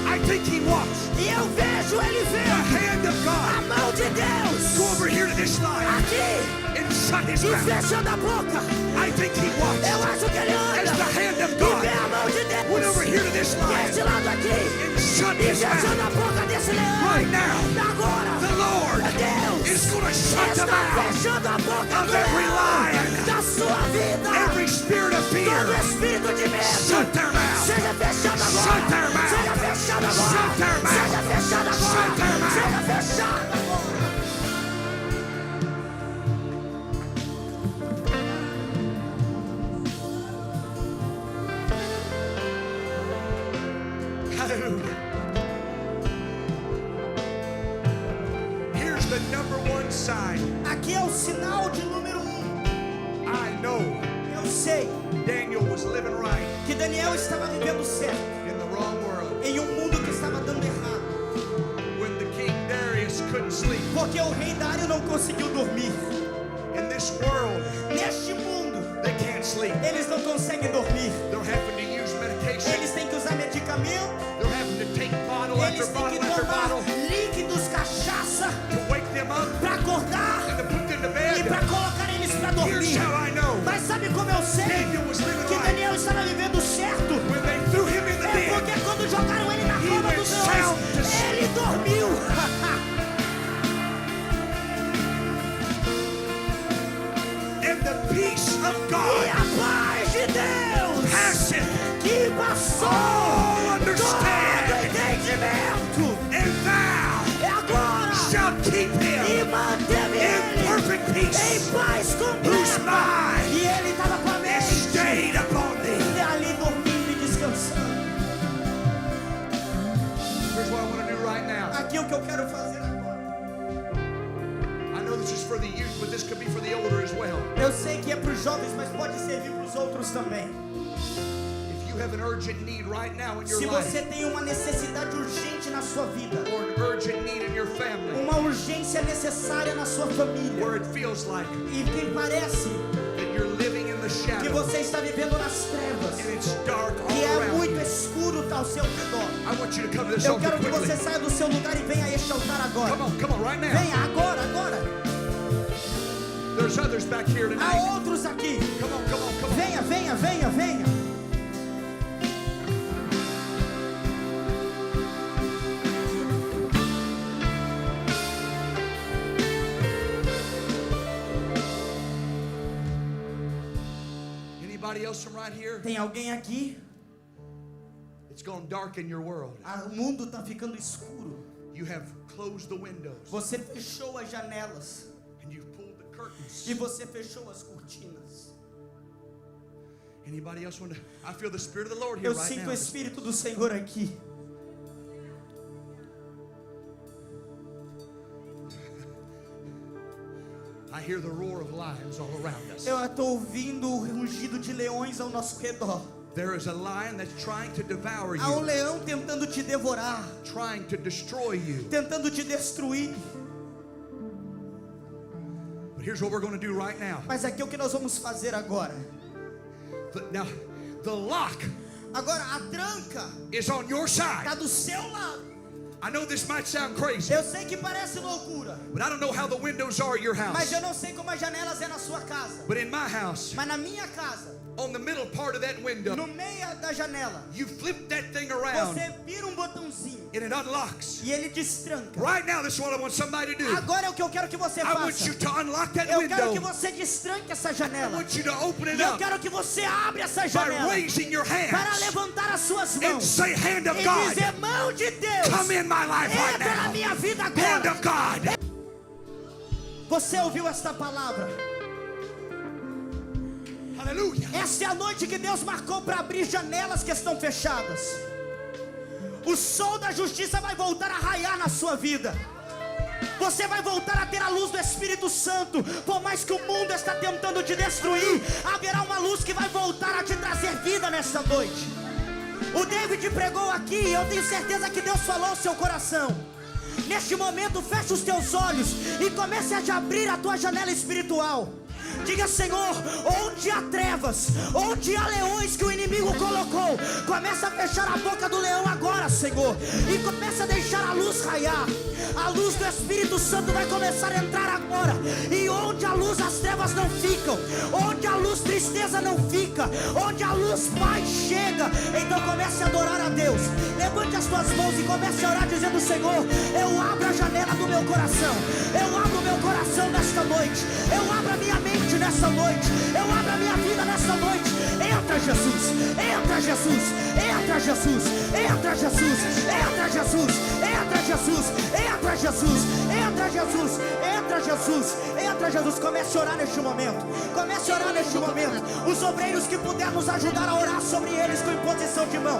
I think he watched
E eu vejo ele
the
vendo
hand of
a
God
mão de Deus
go over here to this lion
aqui
and shut his
e
mouth.
fechando a boca.
I think he
Eu
watched
acho que ele
as the
anda
hand of
e
God
vê a mão de
went over
Deus
here to this
desse
lion
lado aqui
and shut
e
his
fechando
mouth.
a boca desse leão.
Right now,
Agora,
the Lord
Deus
is going to shut the
está
mouth
fechando a boca
of
do
every
leão
lion.
da sua vida.
Every spirit of
Todo
fear,
espírito de medo
shut their mouth.
seja fechado agora.
Shut their mouth.
Seja fechado agora.
Shut their mouth.
Seja fechado agora.
Shut their mouth.
Seja fechado agora.
Hallelujah. Here's the number one sign.
Aqui é o sinal de número 1.
I know
Eu sei
Daniel was living right
que Daniel estava vivendo certo
in the wrong world
em um mundo que estava dando errado,
when the king Darius couldn't sleep.
porque o rei Dário não conseguiu dormir.
In this world,
Neste mundo,
they can't sleep.
eles não conseguem dormir.
They're having to use medication.
Eles têm que usar medicamento,
They're having to take bottle
eles
after
têm que
bottle after
tomar
bottle
líquidos, cachaça,
to wake them up
para acordar
and to put them to
e para
bed.
colocar eles para
Here's
dormir.
how I know
Mas sabe como eu sei
Daniel was living
que
right.
Daniel estava vivendo certo?
When they threw him in the
É
den,
porque quando jogaram ele na
He
cova
went
dos
sound
leões,
to sleep.
ele dormiu.
and the peace of
E
God
a paz de Deus,
passeth
que passou
all
todo
understanding,
entendimento,
and thou
e agora
shalt keep
e
him
manteve
in
ele
perfect
em
peace,
paz
whose
completa.
mind
E ele estava com a
is
mente
stayed upon thee.
e ali dormindo e descansando.
Here's what I want to do right now.
Aqui o que eu quero fazer agora.
I know this is for the youth, but this could be for the older as well.
Eu sei que é para os jovens, mas pode servir para os outros também.
If you have an urgent need right now in your
Se
life,
você tem uma necessidade urgente na sua vida,
or an urgent need in your family,
uma urgência necessária na sua família,
where it feels like
e que parece
that you're living in the the
que
shadow.
você está vivendo nas trevas
And it's dark all
e é
around
muito
you.
escuro ao seu redor.
I want you to come to this
Eu
altar
quero que
quickly.
você saia do seu lugar e venha a este altar agora.
Come on, right now.
Venha agora, agora.
There's others back here
Há
tonight.
outros aqui.
Come on, come on, come on.
Venha, venha, venha, venha.
Anybody else from right here?
Tem alguém aqui?
It's gone dark in your world.
O mundo está ficando escuro.
You have closed the windows.
Você fechou as janelas
And you've pulled the curtains.
e você fechou as cortinas.
Anybody else want to? I feel the Spirit of the Lord here
Eu
right
sinto
now.
o Espírito do Senhor aqui.
I hear the roar of lions all around us.
Eu estou ouvindo o rugido de leões ao nosso redor.
There is a lion that's trying to devour
Há um
you,
leão tentando te devorar,
trying to destroy you.
tentando te destruir.
But here's what we're going to do right now.
Mas aqui é o que nós vamos fazer agora.
Now, the lock
Agora a tranca
is on your side.
está do seu lado.
I know this might sound crazy,
Eu sei que parece loucura,
but I don't know how the windows are at your
mas
house.
eu não sei como as janelas é na sua casa.
But in my house,
Mas na minha casa,
on the middle part of that window,
no meio da janela,
you flip that thing around
você vira um botãozinho
and it unlocks.
e ele destranca.
Right now, this is what I want somebody to do.
Agora é o que eu quero que você
I want
faça.
you to unlock that
Eu quero que
window.
você destranque essa
I
janela.
want you to open
E
it
eu
up
quero que você abra essa
by
janela
raising your
para
hands
levantar as suas
and
mãos
say, "Hand of
e
God,
dizer: mão de Deus,
come in my life right
entra na
now.
minha vida
Hand
agora.
of God."
Você ouviu esta palavra?
Hallelujah.
Essa é a noite que Deus marcou para abrir janelas que estão fechadas. O sol da justiça vai voltar a raiar na sua vida. Você vai voltar a ter a luz do Espírito Santo. Por mais que o mundo está tentando te destruir, haverá uma luz que vai voltar a te trazer vida nesta noite. O David pregou aqui e eu tenho certeza que Deus falou ao seu coração. Neste momento, feche os teus olhos e comece a te abrir a tua janela espiritual. Diga: Senhor, onde há trevas, onde há leões que o inimigo colocou, começa a fechar a boca do leão agora, Senhor, e começa a deixar a luz raiar. A luz do Espírito Santo vai começar a entrar agora. E onde a luz, as trevas não ficam. Onde a luz, tristeza não fica. Onde a luz, paz chega. Então comece a adorar a Deus. Levante as tuas mãos e comece a orar dizendo: Senhor, eu abro a janela do meu coração. Eu abro o meu coração nesta noite. Eu abro a minha mente nesta noite. Eu abro a minha vida nesta noite. Entra, Jesus. Entra, Jesus. Entra, Jesus. Entra, Jesus. Entra, Jesus. Entra, Jesus. Entra, Jesus. Entra, Jesus. Entra, Jesus. Entra, Jesus. Comece a orar neste momento. Comece a orar neste momento. Os obreiros que puderem nos ajudar a orar sobre eles com imposição de mão.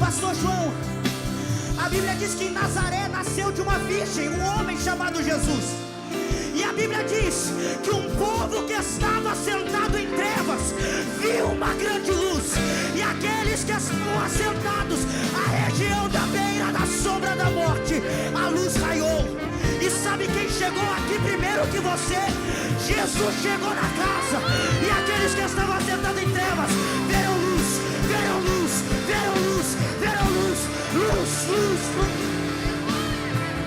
Pastor João, a Bíblia diz que em Nazaré nasceu de uma virgem um homem chamado Jesus. E a Bíblia diz que um povo que estava sentado em trevas viu uma grande luz. E aqueles que estavam assentados à região da beira da sombra da morte, a luz raiou. E sabe quem chegou aqui primeiro que você? Jesus chegou na casa. E aqueles que estavam assentados em trevas viram luz, viram luz, viram luz, viram luz, luz, luz, luz.